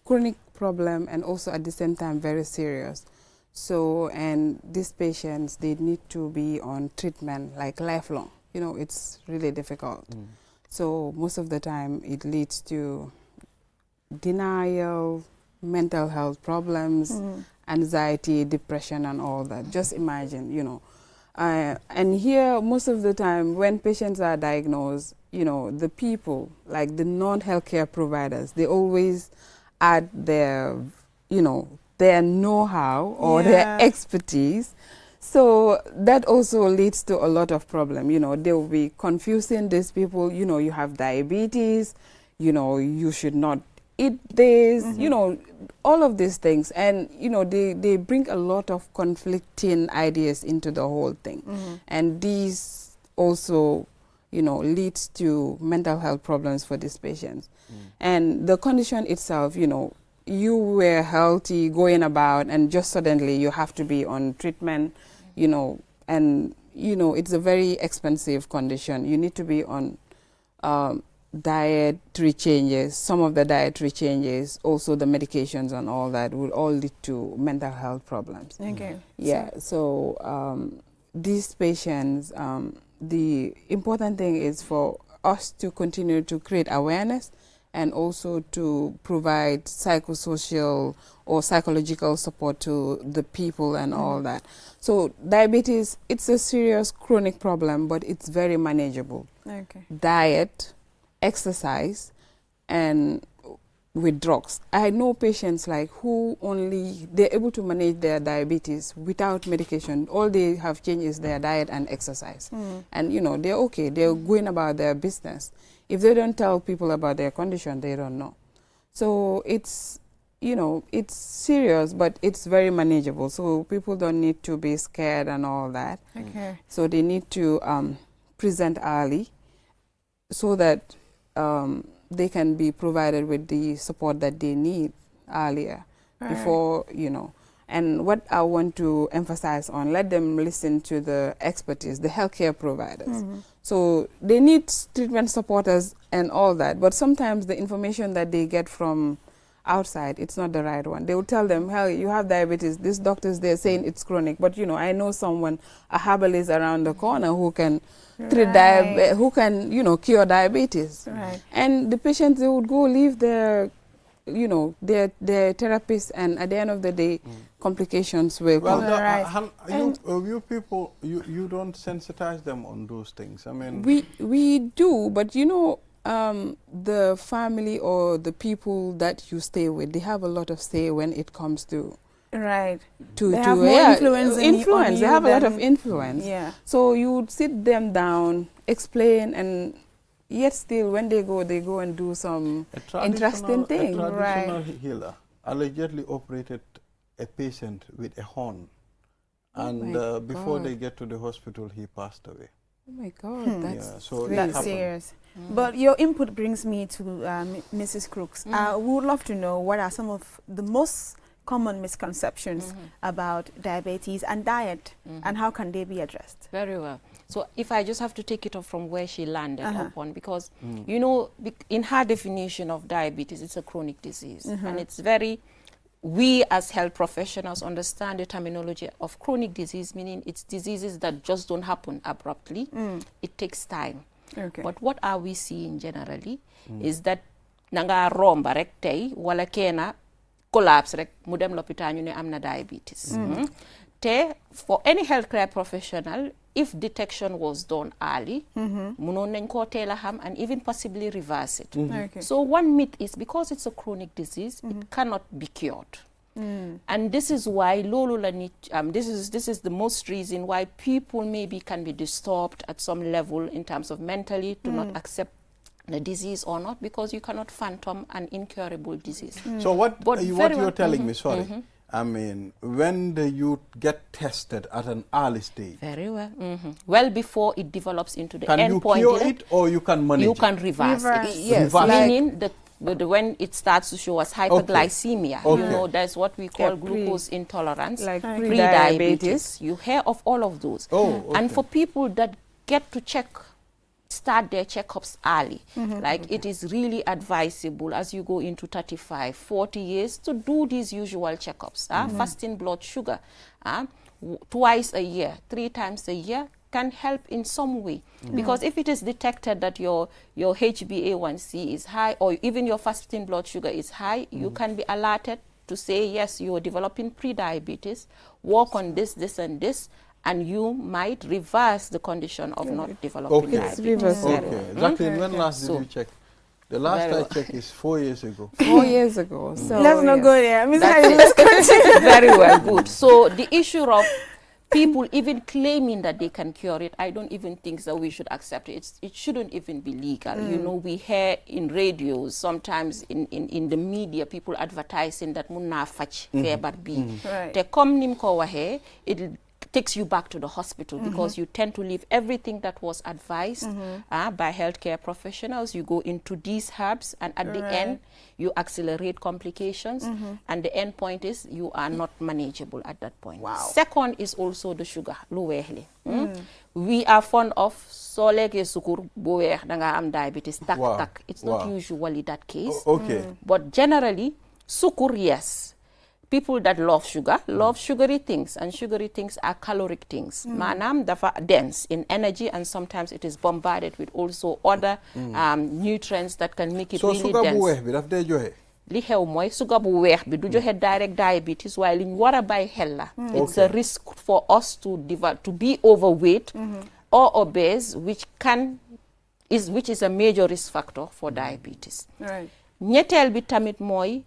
chronic problem and also at the same time very serious. So, and these patients, they need to be on treatment like lifelong. You know, it's really difficult. So most of the time it leads to denial, mental health problems, anxiety, depression and all that. Just imagine, you know. And here, most of the time, when patients are diagnosed, you know, the people, like the non-healthcare providers, they always add their, you know, their know-how or their expertise. So that also leads to a lot of problem. You know, they will be confusing these people, you know, you have diabetes, you know, you should not there's, you know, all of these things, and, you know, they bring a lot of conflicting ideas into the whole thing. And these also, you know, leads to mental health problems for these patients. And the condition itself, you know, you were healthy, going about, and just suddenly you have to be on treatment, you know, and, you know, it's a very expensive condition. You need to be on dietary changes. Some of the dietary changes, also the medications and all that, will all lead to mental health problems. Okay. Yeah, so these patients, the important thing is for us to continue to create awareness and also to provide psychosocial or psychological support to the people and all that. So diabetes, it's a serious chronic problem, but it's very manageable. Okay. Diet, exercise, and with drugs. I know patients like who they're able to manage their diabetes without medication. All they have changed is their diet and exercise. And, you know, they're okay. They're going about their business. If they don't tell people about their condition, they don't know. So it's, you know, it's serious, but it's very manageable. So people don't need to be scared and all that. Okay. So they need to present early so that they can be provided with the support that they need earlier before, you know. And what I want to emphasize on, let them listen to the expertise, the healthcare providers. So they need treatment supporters and all that, but sometimes the information that they get from outside, it's not the right one. They will tell them, hell, you have diabetes. This doctor's there saying it's chronic, but, you know, I know someone, a herbalist around the corner who can treat who can, you know, cure diabetes. And the patients, they would go leave their, you know, their therapists, and at the end of the day, complications will come. You people, you don't sensitize them on those things. I mean, we do, but, you know, the family or the people that you stay with, they have a lot of say when it comes to they have more influence. They have a lot of influence. So you would sit them down, explain, and yet still when they go and do some interesting thing. A traditional healer allegedly operated a patient with a horn, and before they get to the hospital, he passed away. Oh my God, that's serious. But your input brings me to Mrs. Crooks. We would love to know what are some of the most common misconceptions about diabetes and diet, and how can they be addressed? Very well. So if I just have to take it off from where she landed upon, because, you know, in her definition of diabetes, it's a chronic disease. And it's very, we as health professionals understand the terminology of chronic disease, meaning it's diseases that just don't happen abruptly. It takes time. But what are we seeing generally is that nanga romba rek tay wala kena collapse rek mu dem l'hôpital ñu ne amna diabetes. Te for any healthcare professional, if detection was done early, munon nañ ko tela ham and even possibly reverse it. So one myth is because it's a chronic disease, it cannot be cured. And this is why this is the most reason why people maybe can be disturbed at some level in terms of mentally to not accept the disease or not, because you cannot phantom an incurable disease. So what you're telling me, sorry, I mean, when the youth get tested at an early stage. Very well. Well before it develops into the can end point. Can you cure it or you can manage it? You can reverse it. Yes, meaning that when it starts to show us hyperglycemia, you know, that's what we call glucose intolerance, like pre-diabetes. You hear of all of those. And for people that get to start their checkups early, like it is really advisable as you go into 35, 40 years to do these usual checkups. Fasting blood sugar twice a year, 3 times a year can help in some way. Because if it is detected that your HbA1c is high, or even your fasting blood sugar is high, you can be alerted to say, yes, you are developing pre-diabetes, work on this, this, and this, and you might reverse the condition of not developing diabetes. Jacqueline, when last did you check? The last I checked is 4 years ago. 4 years ago. So let's not go there. Very well, good. So the issue of people even claiming that they can cure it, I don't even think that we should accept it. It shouldn't even be legal. You know, we hear in radios, sometimes in the media, people advertising that mun na faj feebar bi. Te comme nim ko waxe, it takes you back to the hospital because you tend to leave everything that was advised by healthcare professionals. You go into these herbs, and at the end, you accelerate complications, and the end point is you are not manageable at that point. Second is also the sugar, lu weexli. We are fond of so leke sukur bu weex danga am diabetes tak. It's not usually that case. But generally, sukur, yes. People that love sugar, love sugary things, and sugary things are caloric things. Manam dafa dense in energy, and sometimes it is bombarded with also other nutrients that can make it really dense. So sugar bu weex bi daf dee joxe. Li xew mooy sugar bu weex bi du joxe direct diabetes, waaye li ñu war a bàyyi xel la. It's a risk for us to be overweight or obese, which is a major risk factor for diabetes. ñetteel bi tamit mooy,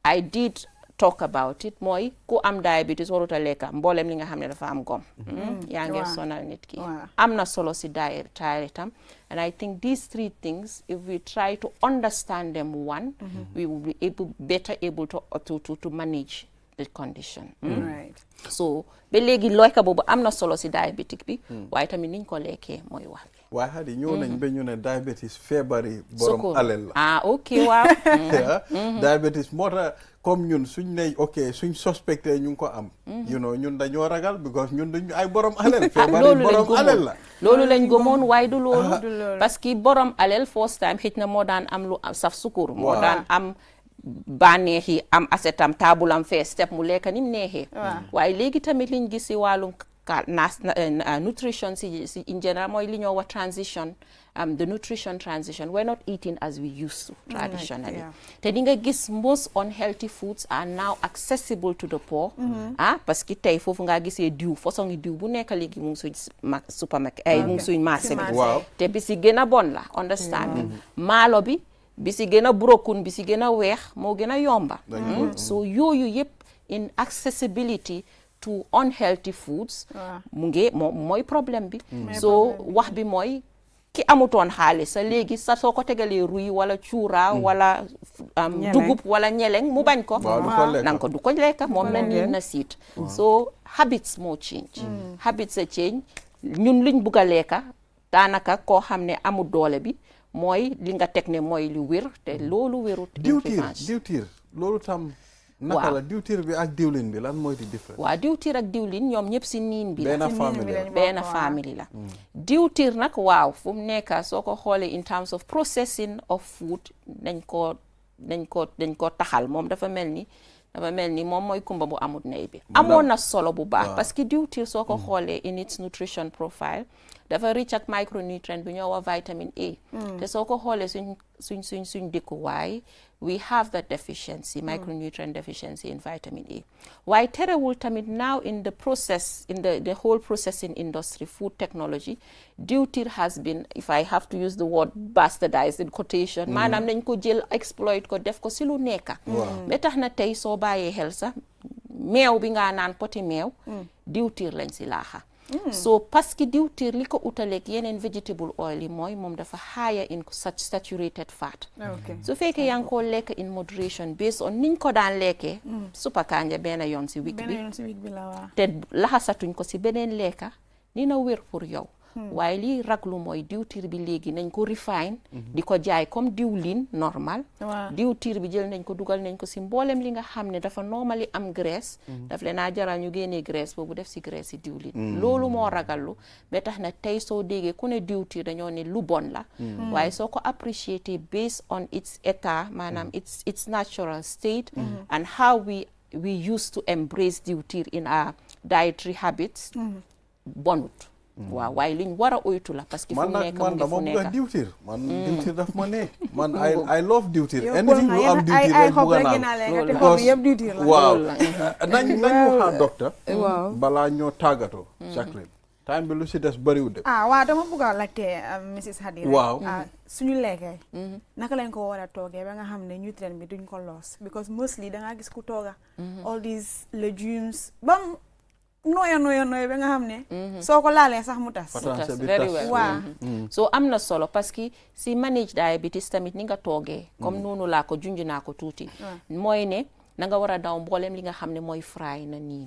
I did talk about it, mooy ku am diabetes waruta lekka mboolem li nga xam ne dafa am gom. yaa ngi sonal nit ki. am na solo si diet tam, and I think these three things, if we try to understand them, we will be better able to manage the condition. So ba léegi lekka boobu am na solo si diabetic bi, waaye tamit niñ ko lekkee mooy wax bi. waaye xadi ñëw nañ ba ñu ne diabetes feebari borom alel la. ok waaw. diabetes moo tax comme ñun suñ ne suñ suspecté ñu ngi ko am. ñun dañoo ragal because ñun dañu ay borom alel. feebari borom alel la. loolu lañ gëmoon waaye du loolu. parce que borom alel first time xëj na moo daan am lu saf sukur. moo daan am bànneexi am asetam taabulam fee step mu lekka ni mu neexee. waaye léegi tamit liñ gis si wàllum nutrition si in general mooy li ñoo wax transition, the nutrition transition. We're not eating as we used to traditionally. Te di nga gis most unhealthy foods are now accessible to the poor. Parce que tey foofu nga gisee diw façon diw bu nekk léegi mu ngi suñ supermarket mu ngi suñ marché bi. te bi si gën a bon la understand maalo bi si gën a brokun bi si gën a weex moo gën a yomba. So yooyu yëpp in accessibility to unhealthy foods mu ngi mooy problème bi. So wax bi mooy ki amutoon xaalis sa léegi sa soo ko tegalee ruy wala cuura wala dugub wala ñeleng mu bañ ko. nanga ko du ko lekka moom la nii na siit. So habits moo change. Habits a change. ñun liñ bugg a lekka daanaka koo xam ne amul doole bi mooy li nga teg ne mooy lu wér te loolu wérut. diwtiir loolu tam. naka la diwtiir bi ak diwlin bi lan mooy di différence. waaw diwtiir ak diwlin ñoom ñëpp si niin bi la. benn famille la. diwtiir nag waaw fu mu nekk soo ko xoolee in terms of processing of food dañ ko taxal moom dafa mel ni moom mooy kumba bu amut nay bi. amoon na solo bu baax parce que diwtiir soo ko xoolee in its nutrition profile dafa rich ak micronutrient bi ñoo wax vitamine A. te soo ko xoolee suñ dëkkuwaay we have that deficiency, micronutrient deficiency in vitamin A. Why terewul tamit now in the process, in the whole processing industry, food technology, diwtiir has been, if I have to use the word bastardized in quotation, maanaam nañ ko jël exploit ko def ko si lu nekka. ba tax na tey soo bàyyee xel sax meew bi nga naan poti meew diwtiir lañ si laaxa. So parce que diwtiir li ko utaleeg yeneen vegetable oil yi mooy moom dafa higher in such saturated fat. su fekkee yaa ngi ko lekk in moderation based on niñ ko daan lekkee suppa kanja benn yoon si week bi te laxasatuñ ko si beneen lekka dina wér pour yow. waaye lii raglu mooy diwtiir bi léegi nañ ko refine di ko jaay comme diwlin normal. diwtiir bi jël nañ ko dugal nañ ko si mboolem li nga xam ne dafa normally am graisse. daf leen a jaral ñu génnee graisse boobu def si graisse si diwlin. loolu moo ragallu ba tax na tey soo déggee ku ne diwtiir dañoo ne lu bon la. waaye soo ko appreciate based on its état maanaam its natural state and how we used to embrace diwtiir in our dietary habits bonut. waaw waaye liñ war a oytu la parce que fu nekk mu ngi fu nekk diwtiir man diwtiir daf ma ne man I love diwtiir anything lu am diwtiir rek bugg naa waaw nañ waxaa docteur balaa ñoo tàggatoo Jacqueline time bi lu si des bariwul de waaw dama bugg a laajte Mrs Hadi waaw suñu lekkee naka lañ ko war a toogee ba nga xam ne nutrient bi duñ ko loss because mostly da nga gis ku tooga all these legumes bam nooya ba nga xam ne soo ko laalee sax mu tas very well waaw so am na solo parce que si manage diabetes tamit ni nga toogee comme noonu laa ko junj naa ko tuuti mooy ne na nga war a daw mboolem li nga xam ne mooy fry na nii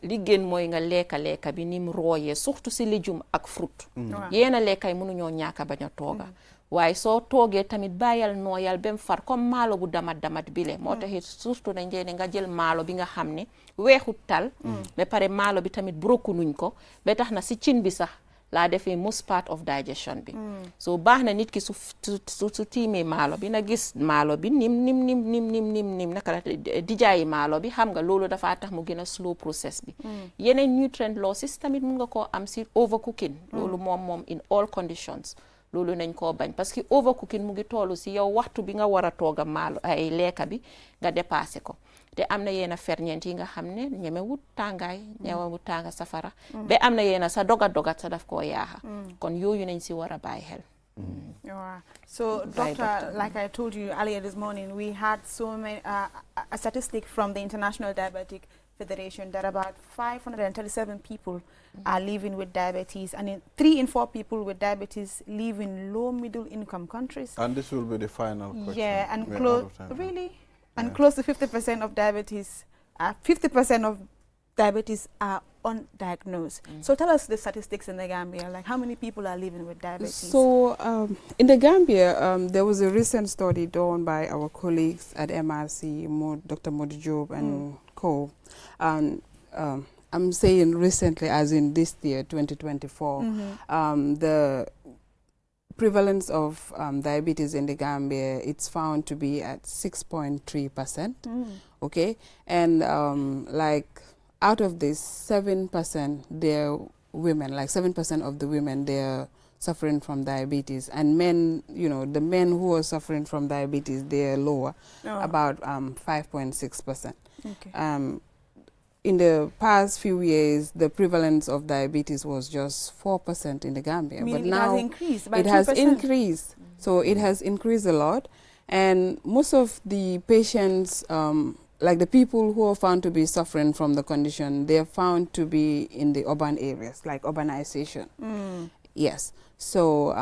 li gën mooy nga lekka bi ni mu rooyee surtout si légume ak fruit yeena lekkay mënuñoo ñaaka bañ a tooga waaye soo toogee tamit bàyyal nooyal bem far comme maalo bu damat bile moo taxit surtout nañ ne nga jël maalo bi nga xam ne weexut tal ba pare maalo bi tamit broku nuñ ko ba tax na si cin bi sax laa defee most part of digestion bi so baax na nit ki su tiimee maalo bi na gis maalo bi nim naka la dijaayi maalo bi xam nga loolu dafa tax mu gën a slow process bi yeneen nutrient losses tamit mun nga koo am si overcooking loolu moom in all conditions loolu nañ koo bañ parce que overcooking mu ngi tollu si yow waxtu bi nga war a toog a maalo ay lekka bi nga dépassé ko te am na yenn ferñeent yi nga xam ne ñemewut tàngaay ñemewut tànga safara ba am na yenn sa dogat sa daf koo yaaxa kon yooyu nañ si war a bàyyi xel So, Doctor, like I told you earlier this morning, we had so many a statistic from the International Diabetic Federation that about 537 people are living with diabetes, and 3 in 4 people with diabetes live in low middle income countries. And this will be the final question. Yeah, and and close to 50% of diabetes, 50% of diabetes are undiagnosed. So tell us the statistics in the Gambia, like how many people are living with diabetes? So in the Gambia, there was a recent study done by our colleagues at MRC, Dr. Modi Job and co. And I'm saying recently, as in this year, 2024, the prevalence of diabetes in the Gambia, it's found to be at 6.3%. Okay, and like out of this, 7% they're women. Like 7% of the women, they're suffering from diabetes, and men, you know, the men who are suffering from diabetes, they're lower, about 5.6%. Okay. In the past few years, the prevalence of diabetes was just 4% in the Gambia, but now it has increased by 2%. It has increased. So it has increased a lot, and most of the patients, like the people who are found to be suffering from the condition, they are found to be in the urban areas, like urbanization. Yes. So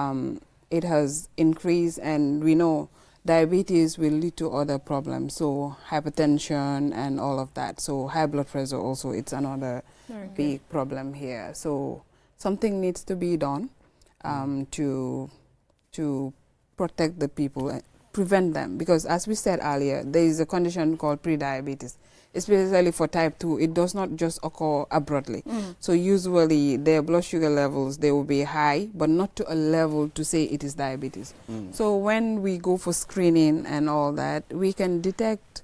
it has increased, and we know diabetes will lead to other problems, so hypertension and all of that. So high blood pressure also, it's another big problem here. So something needs to be done to protect the people, prevent them, because as we said earlier, there is a condition called pre-diabetes. Especially for type 2, it does not just occur abruptly. So usually their blood sugar levels, they will be high, but not to a level to say it is diabetes. So when we go for screening and all that, we can detect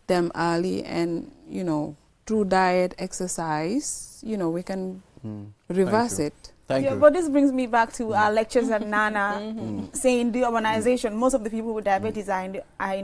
them early, and, you know, through diet, exercise, you know, we can reverse it. Thank you. But this brings me back to our lectures at Nana, saying the urbanization, most of the people with diabetes are in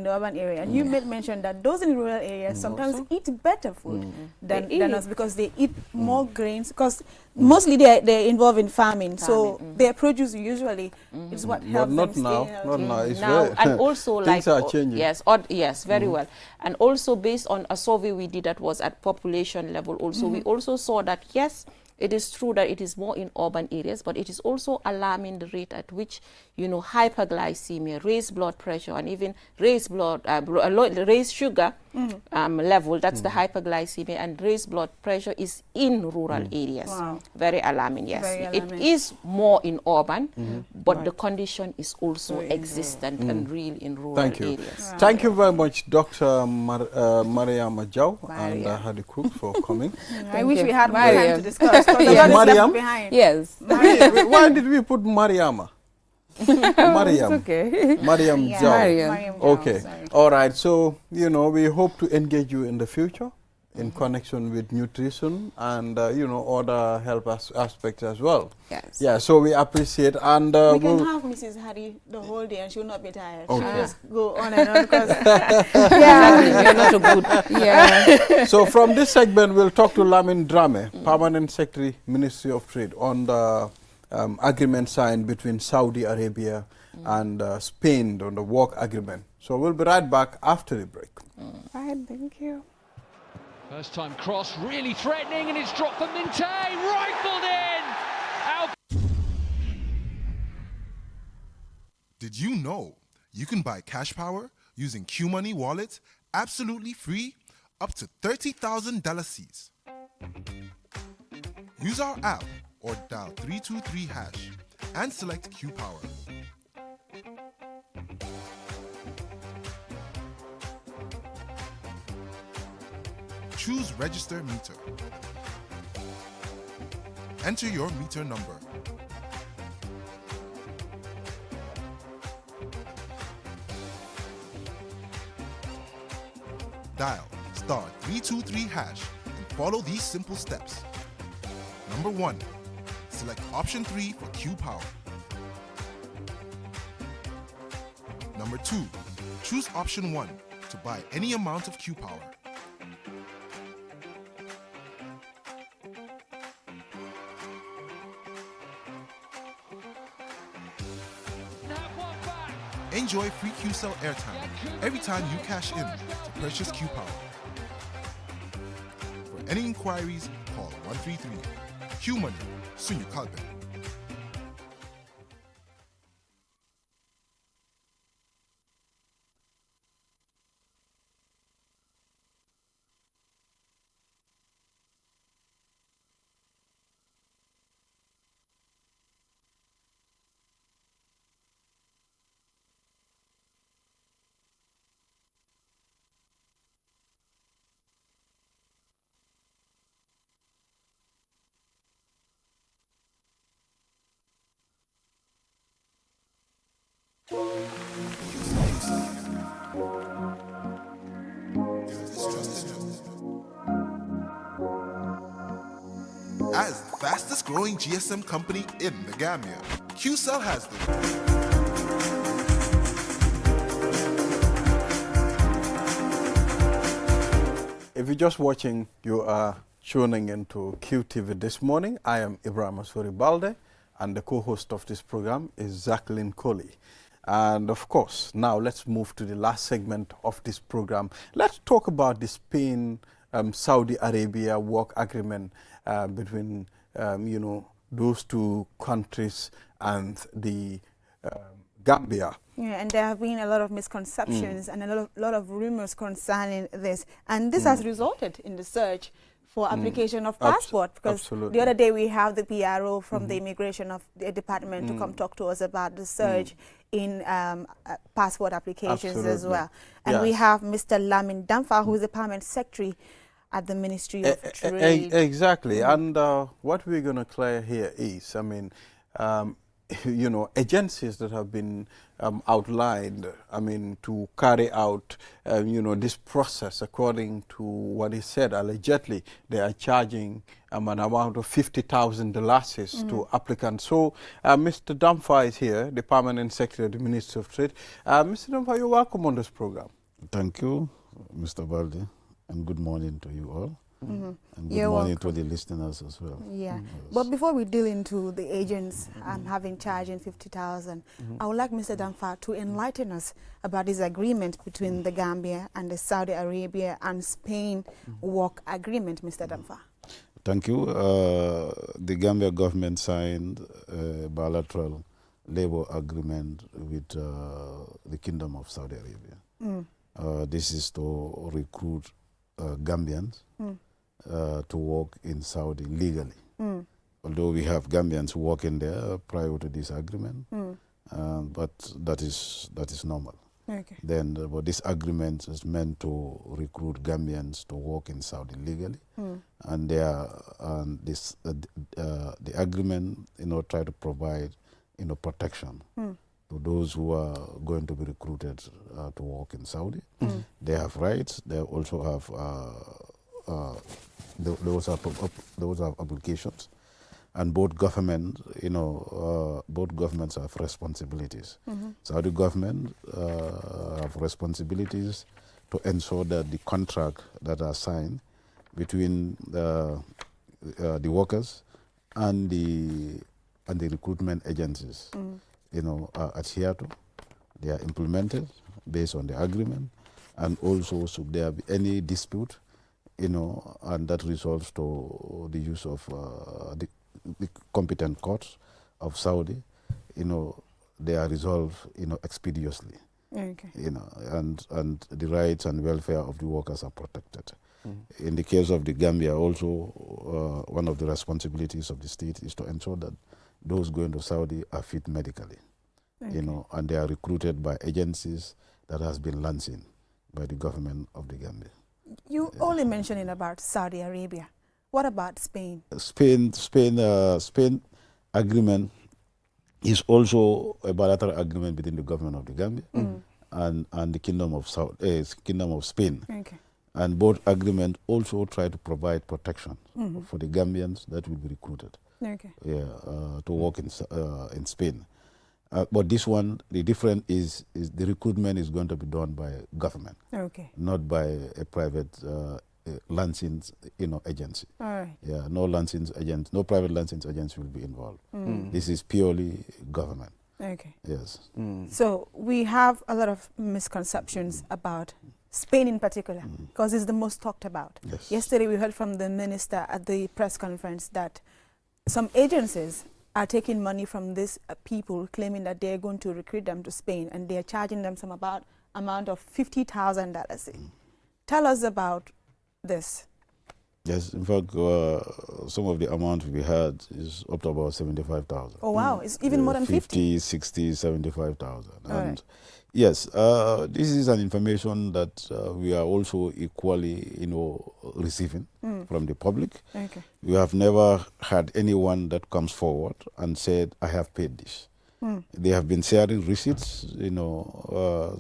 the urban area. And you made mention that those in rural areas sometimes eat better food than us, because they eat more grains, because mostly they're involved in farming. So their produce usually is what helps them stay healthy. Not now. It's now, very and also things like are changing. Yes, very well. And also based on a survey we did that was at population level also, we also saw that yes, it is true that it is more in urban areas, but it is also alarming the rate at which, you know, hyperglycemia, raised blood pressure, and even raised sugar level, that's the hyperglycemia, and raised blood pressure is in rural areas. Very alarming, yes. It is more in urban, but the condition is also existent and real in rural areas. Thank you very much, Dr. Mariama Jau and Hadi Cook, for coming. I wish we had more time to discuss. Mariam? Yes. Why did we put Mariama? Mariam. It's okay. Mariam Jau. Mariam. Okay. All right. So, you know, we hope to engage you in the future in connection with nutrition and, you know, other health aspects as well. Yes. Yeah, so we appreciate, and we can have Mrs. Hari the whole day and she will not be tired. Okay. She'll just go on and on because you're not so good. So from this segment, we'll talk to Lamin Drame, Permanent Secretary, Ministry of Trade, on the agreement signed between Saudi Arabia and Spain on the work agreement. So we'll be right back after the break. Right, thank you. First time cross, really threatening, and it's dropped for Minte, rifled in! Out. Did you know you can buy cash power using QMoney wallet absolutely free up to $30,000 C's? Use our app or dial 323# and select Q Power. Choose Register Meter. Enter your meter number. Dial *323# and follow these simple steps. Number 1, select option 3 for Q Power. Number 2, choose option 1 to buy any amount of Q Power. Enjoy free QCell airtime every time you cash in to purchase Q Power. For any inquiries, call 133. Q Money, Sunyu Kalbe. As the fastest growing GSM company in the Gambia, QCell has the If you're just watching, you are tuning into QTV this morning. I am Ibrahim Asuri Balde, and the co-host of this program is Jacqueline Coley. And of course, now let's move to the last segment of this program. Let's talk about the Spain-Saudi Arabia work agreement between, those two countries and the Gambia. Yeah, and there have been a lot of misconceptions and a lot of rumors concerning this. And this has resulted in the search for application of passport, because Absolutely. the other day we have the PRO from the immigration of the department to come talk to us about the surge in passport applications as well. And we have Mr. Lamin Damfa, who is the permanent secretary at the Ministry of Trade. Exactly. And what we're going to clear here is, agencies that have been outlined, to carry out, this process according to what is said, allegedly, they are charging an amount of $50,000 to applicants. So Mr. Damfa is here, the Permanent Secretary of the Ministry of Trade. Mr. Damfa, you're welcome on this program. Thank you, Mr. Balde, and good morning to you all. And good You're morning welcome. to the listeners as well. Yeah, Yes. but before we deal into the agents having charging 50,000, I would like Mr. Damfa to enlighten us about this agreement between the Gambia and the Saudi Arabia and Spain work agreement, Mr. Damfa. Thank you. The Gambia government signed a bilateral labor agreement with the Kingdom of Saudi Arabia. This is to recruit Gambians to work in Saudi legally. Although we have Gambians working there prior to this agreement, but that is normal. Okay. Then but this agreement is meant to recruit Gambians to work in Saudi legally, and the agreement try to provide protection to those who are going to be recruited to work in Saudi. They have rights. They also have those are applications, and both governments have responsibilities. Saudi government have responsibilities to ensure that the contract that are signed between the workers and the recruitment agencies, are adhered to. They are implemented based on the agreement, and also should there be any dispute, you know, and that resolves to the use of the competent courts of Saudi, you know, they are resolved, you know, expeditiously. Okay. You know, and the rights and welfare of the workers are protected. In the case of the Gambia, also one of the responsibilities of the state is to ensure that those going to Saudi are fit medically, you know, and they are recruited by agencies that has been launched by the government of the Gambia. You only mentioning about Saudi Arabia. What about Spain? Spain agreement is also a bilateral agreement between the government of the Gambia and the Kingdom of Spain. Okay. And both agreements also try to provide protection for the Gambians that will be recruited. Okay. To work in Spain. But this one, the difference is the recruitment is going to be done by government, not by a private licensing, you know, agency. All right. Yeah, no licensing agent, no private licensing agents will be involved. This is purely government. Okay. Yes. So we have a lot of misconceptions about Spain in particular, because it's the most talked about. Yes. Yesterday we heard from the minister at the press conference that some agencies are taking money from these people, claiming that they're going to recruit them to Spain, and they're charging them some amount of $50,000. Tell us about this. Yes, in fact, some of the amount we had is up to about 75,000. Oh wow, it's even more than 50? 60, 75,000. All And right. yes, this is an information that we are also equally, you know, receiving from the public. Okay. We have never had anyone that comes forward and said, I have paid this. They have been sharing receipts, you know,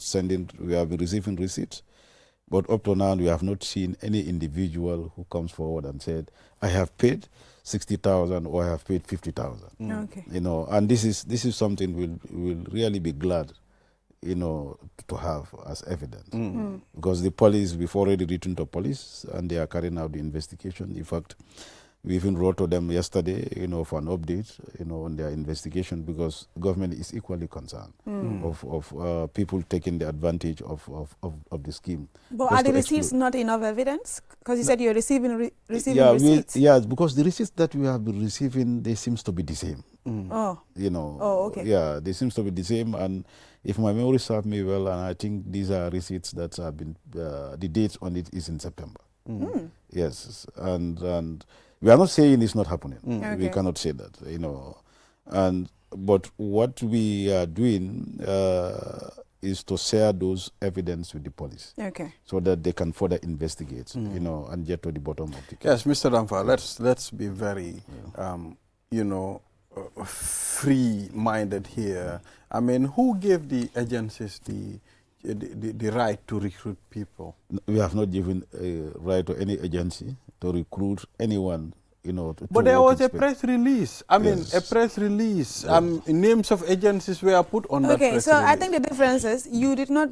we have been receiving receipts. But up to now, we have not seen any individual who comes forward and said, I have paid 60,000 or I have paid 50,000. Okay. You know, and this is something we'll really be glad, you know, to have as evidence. Because the police, we've already written to police and they are carrying out the investigation. In fact, we even wrote to them yesterday, you know, for an update, you know, on their investigation, because government is equally concerned of people taking the advantage of the scheme. But are the receipts not enough evidence? Because you said you're receiving yeah, receipts. Yes, because the receipts that we have been receiving, they seems to be the same. Oh. You know. Oh, okay. Yeah, they seems to be the same, and if my memory serves me well, and I think these are receipts that have been, the date on it is in September. Yes, and we are not saying it's not happening. We cannot say that, you know. But what we are doing is to share those evidence with the police, so that they can further investigate, you know, and get to the bottom of the case. Yes, Mr. Ramfa, let's be very, you know, free-minded here. I mean, who gave the agencies the right to recruit people? We have not given a right to any agency to recruit anyone, you know. But there was a press release. I mean, a press release. Names of agencies were put on that press release. Okay, so I think the difference is you did not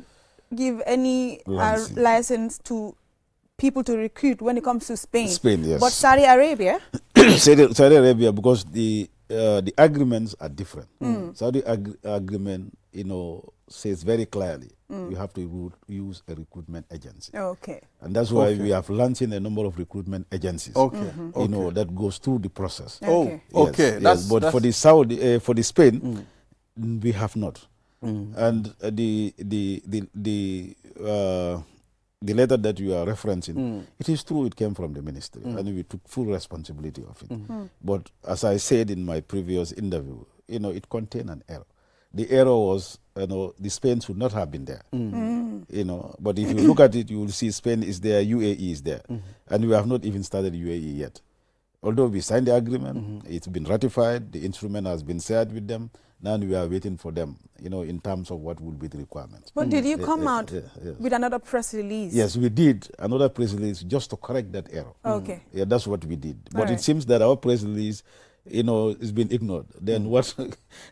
give any license to people to recruit when it comes to Spain. Spain, yes. But Saudi Arabia? Saudi Arabia, because the agreements are different. Saudi agreement, you know, says very clearly you have to use a recruitment agency. Okay. And that's why we have launched a number of recruitment agencies. You know, that goes through the process. Okay. Yes. But for the Saudi, for the Spain, we have not. And the letter that you are referencing, it is true it came from the ministry, and we took full responsibility of it. But as I said in my previous interview, you know, it contained an error. The error was, you know, the Spain should not have been there. You know, but if you look at it, you will see Spain is there, UAE is there, and we have not even started UAE yet. Although we signed the agreement, it's been ratified, the instrument has been shared with them. Now we are waiting for them, you know, in terms of what will be the requirements. But did you come out with another press release? Yes, we did another press release just to correct that error. Okay. Yeah, that's what we did. But it seems that our press release, you know, has been ignored. Then what?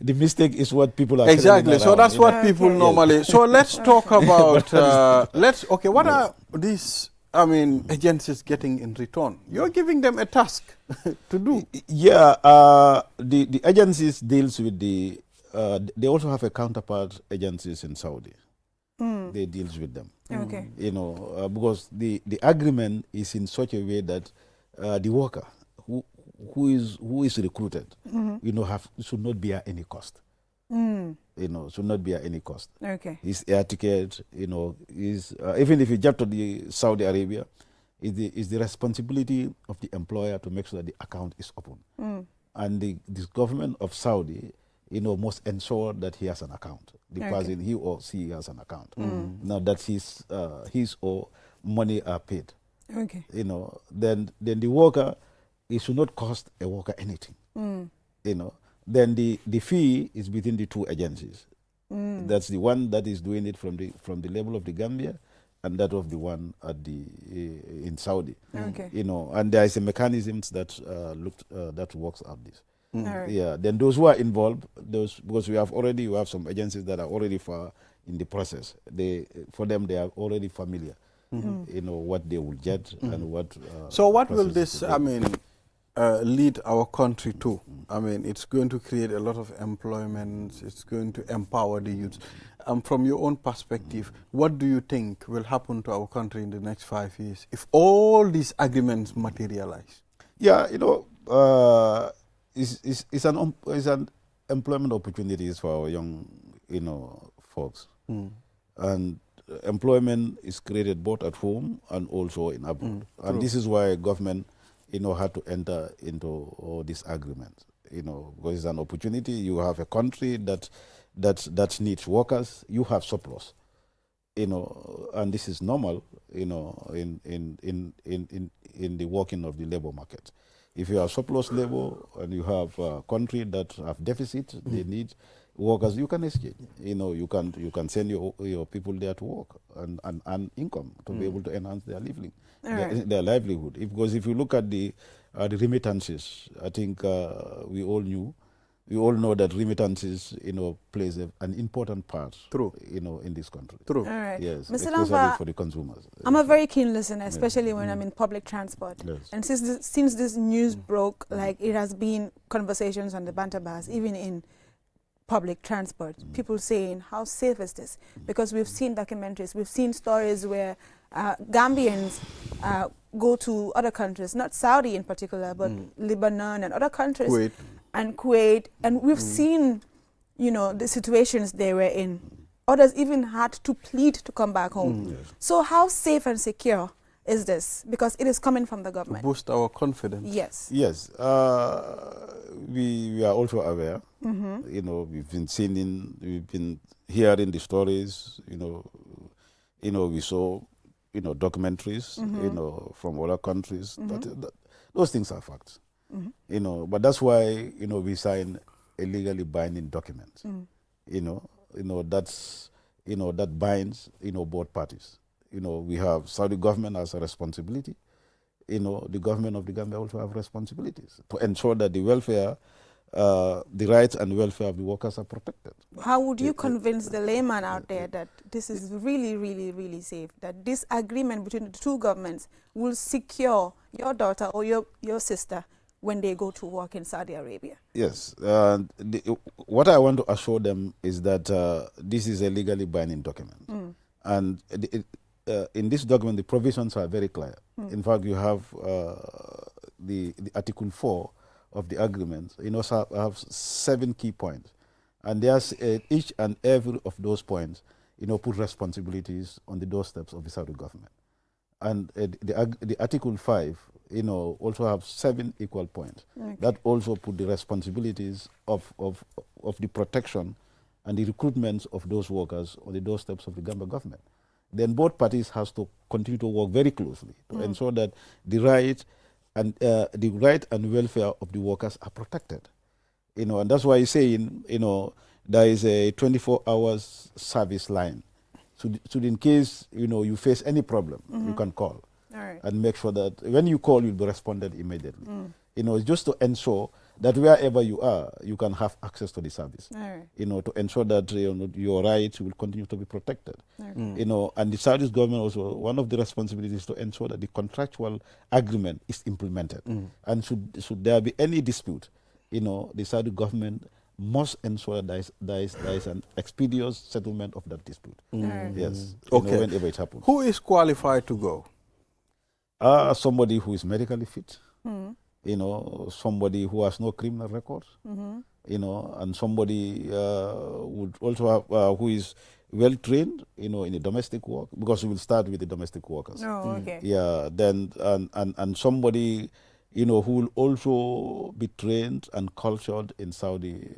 The mistake is what people are exactly. So that's what people normally. Yes. So let's talk about. What are these? I mean, agencies getting in return? You're giving them a task to do. Yeah, the agencies deals with the. They also have a counterpart agencies in Saudi. they deals with them. Okay. You know, because the agreement is in such a way that the worker who is recruited, you know, should not bear any cost. You know, should not bear any cost. Okay. His air ticket, you know, is even if you jump to the Saudi Arabia, is the responsibility of the employer to make sure that the account is open. And this government of Saudi, you know, must ensure that he has an account. The person, he or she has an account. Now that his or money are paid. Okay. You know, then the worker, it should not cost a worker anything. You know, then the fee is between the two agencies. That's the one that is doing it from the level of the Gambia, and that of the one at the in Saudi. Okay. You know, and there is a mechanisms that that works out this. Right. Yeah. Then those who are involved, because we have some agencies that are already far in the process. For them they are already familiar. You know what they will get and what. So what will this? I mean, lead our country to? I mean, it's going to create a lot of employment. It's going to empower the youth. From your own perspective, what do you think will happen to our country in the next 5 years if all these agreements materialize? Yeah, you know, it's an employment opportunities for our young, you know, folks, and employment is created both at home and also in abroad, and this is why government, you know, had to enter into all these agreements. You know, because it's an opportunity. You have a country that needs workers. You have surplus, you know, and this is normal, you know, in the working of the labor market. If you have surplus labor and you have a country that have deficit, they need workers. You can exchange. You know, you can send your people there to work and income to be able to enhance their living, their livelihood. Because if you look at the remittances, I think we all know that remittances, you know, plays an important part, you know, in this country. All right. Yes, Mr. especially Lampa, for the consumers. I'm a very keen listener, especially when I'm in public transport. Yes. And since this news broke, like it has been conversations on the banter bars, even in public transport, people saying, how safe is this? Because we've seen documentaries, we've seen stories where Gambians go to other countries, not Saudi in particular, but Lebanon and other countries. Kuwait, and we've seen, you know, the situations they were in. Others even had to plead to come back home. So how safe and secure is this? Because it is coming from the government. To boost our confidence. Yes. Yes. We are also aware. You know, we've been hearing the stories. You know, we saw, you know, documentaries, you know, from other countries. Those things are facts. You know, but that's why, you know, we sign a legally binding document. You know that's, you know, that binds, you know, both parties. You know, we have Saudi government has a responsibility. You know, the government of the Gambia also have responsibilities to ensure that the welfare, the rights and welfare of the workers are protected. How would you convince the layman out there that this is really, really, really safe, that this agreement between the two governments will secure your daughter or your sister when they go to work in Saudi Arabia? Yes. What I want to assure them is that this is a legally binding document. And in this document, the provisions are very clear. In fact, you have the Article 4 of the agreement, you know, have 7 key points. And there's each and every of those points, you know, put responsibilities on the doorsteps of the Saudi government. And the Article 5, you know, also have 7 equal points. That also put the responsibilities of the protection and the recruitment of those workers on the doorsteps of the Gambia government. Then both parties has to continue to work very closely to ensure that the right and welfare of the workers are protected. You know, and that's why he's saying, you know, there is a 24 hours service line. So in case, you know, you face any problem, you can call. And make sure that when you call, you'll be responded immediately. You know, just to ensure that wherever you are, you can have access to the service. You know, to ensure that, you know, your rights will continue to be protected. You know, and the Saudi government also, one of the responsibilities is to ensure that the contractual agreement is implemented. And should there be any dispute, you know, the Saudi government must ensure that there is an expeditious settlement of that dispute. Yes. Okay. Whenever it happens. Who is qualified to go? Somebody who is medically fit. Somebody who has no criminal record. And somebody would also have, who is well trained, in the domestic work, because we will start with the domestic workers. Oh, okay. Yeah, then and somebody, who will also be trained and cultured in Saudi,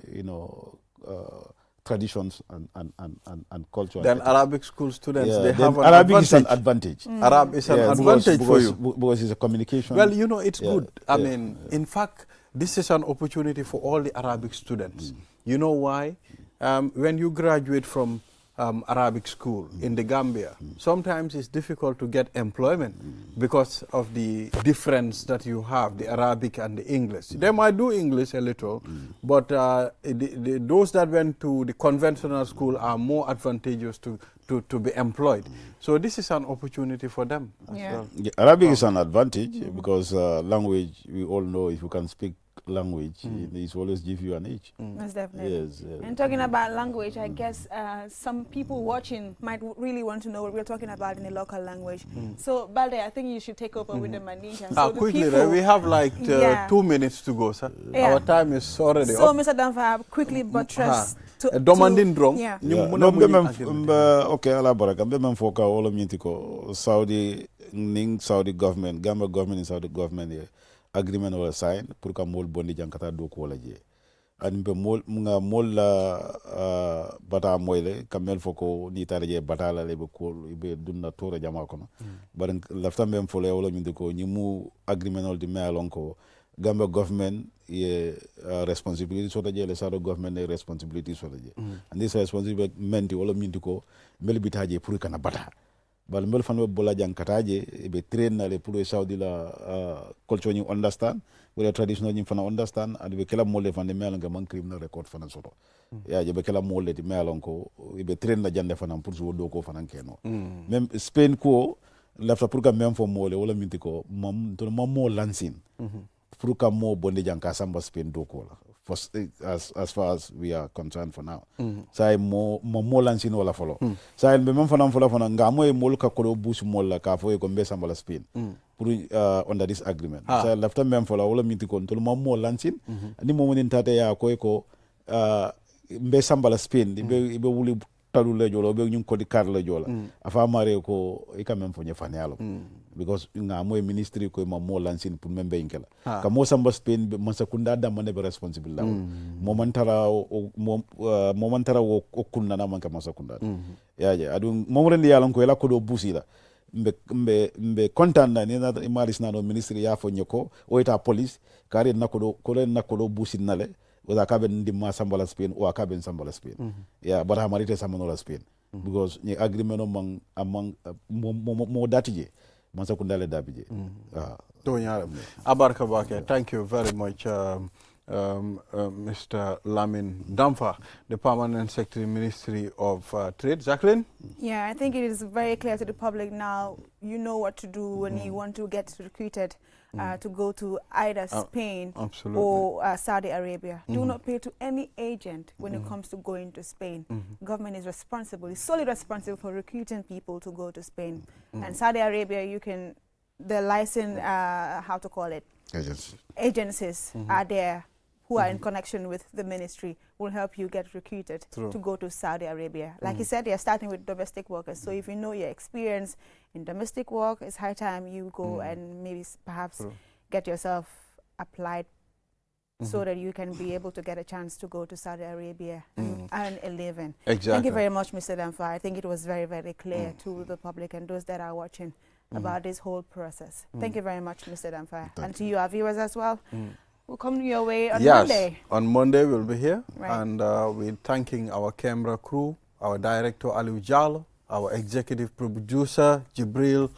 traditions and culture. Then Arabic school students, they have an Arabic advantage. is an advantage. Arab is an advantage for you. Because it's a communication. Well, it's good. I mean, in fact, this is an opportunity for all the Arabic students. You know why? When you graduate from Arabic school in the Gambia, sometimes it's difficult to get employment because of the difference that you have, the Arabic and the English. They might do English a little, but those that went to the conventional school are more advantageous to be employed. So this is an opportunity for them as well. Yeah, Arabic is an advantage because language, we all know, if you can speak language, it always give you an edge. Most definitely. Yes. And talking about language, I guess some people watching might really want to know what we're talking about in the local language. So, Balde, I think you should take over with the Manisha. So quickly, we have like 2 minutes to go, sir. Our time is already so, up. Mr. Danfa, quickly buttress Domandin drong. Okay, ala baraka. Mbemem foka all of Mintiko, Saudi government, Gambia government and Saudi government agreement was signed pour ka mol bondi jankata do ko la je an be mol la bata moyle kamel foko ni taraje bata la le be ko be dunna tora jama kono bar lafta mem fole wala ñu ko ñi mu agreement ol di melon ko Gambia government ye responsibility so je le Saudi government e responsibility so je and this responsibility wala ñu ko mel bitaje pour kana bata bal mbel fan bola jankataje be train na le pour Saudi la culture ñu understand wala traditional ñu fana understand and be kala mole fan de mel nga man criminal record fana soto ya je be kala mole di melon ko be train na jande fana pour so do ko fana keno même Spain ko lafta pour ka même fo mole wala minti ko mom to mom mo lansin pour ka mo bonde janka samba Spain do ko la as far as we are concerned for now. Say mo lansin wala follow. Say be mem fana nga mo e mol ka ko bus mol la ka fo e ko be samba Spain. Pour under this agreement. Say lafta mem follow wala minti ko to mo lansin ni mo nin tate ya ko be samba Spain be wuli talu le jolo be ñu ko di kar le jola afa mare ko e quand même fo ñefanialo because nga moy ministry ko mo lansin pour membe inkela ka mo samba Spain be man sakunda da man be responsible la mo man tara o kunna na man ka masakunda yaje adu mo rendi yalan ko ela ko do busila mbe content na ni na maris na no ministry ya fo ñeko o eta police kare na ko do businale whether kaben di ma sambala Spain or kaben sambala Spain. Yeah, but hamarite samanola Spain. Because the agreement among mo datije man sakundale dabije. Abarka Bake, thank you very much Mr. Lamin Damfa, the Permanent Secretary Ministry of Trade. Jacqueline? Yeah, I think it is very clear to the public now. You know what to do when you want to get recruited to go to either Spain or Saudi Arabia. Do not pay to any agent when it comes to going to Spain. Government is responsible, is solely responsible for recruiting people to go to Spain. And Saudi Arabia, the license, how to call it? Agencies are there who are in connection with the ministry, will help you get recruited to go to Saudi Arabia. Like you said, they are starting with domestic workers. So if you know your experience in domestic work, it's high time you go and maybe perhaps get yourself applied so that you can be able to get a chance to go to Saudi Arabia and earn a living. Exactly. Thank you very much, Mr. Damfa. I think it was very, very clear to the public and those that are watching about this whole process. Thank you very much, Mr. Damfa. And to you, our viewers as well. We'll come your way on Monday. On Monday we'll be here. And we're thanking our camera crew, our director Aliu Jallo, our executive producer Jibril,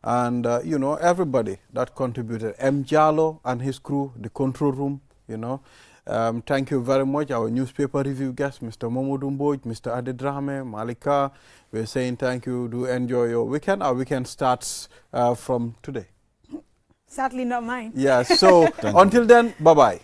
and everybody that contributed. M. Jallo and his crew, the control room, thank you very much. Our newspaper review guest, Mr. Momodou Mbodj, Mr. Adedrame, Malika. We're saying thank you. Do enjoy your weekend. Our weekend starts from today. Sadly not mine. Yeah, so until then, bye-bye.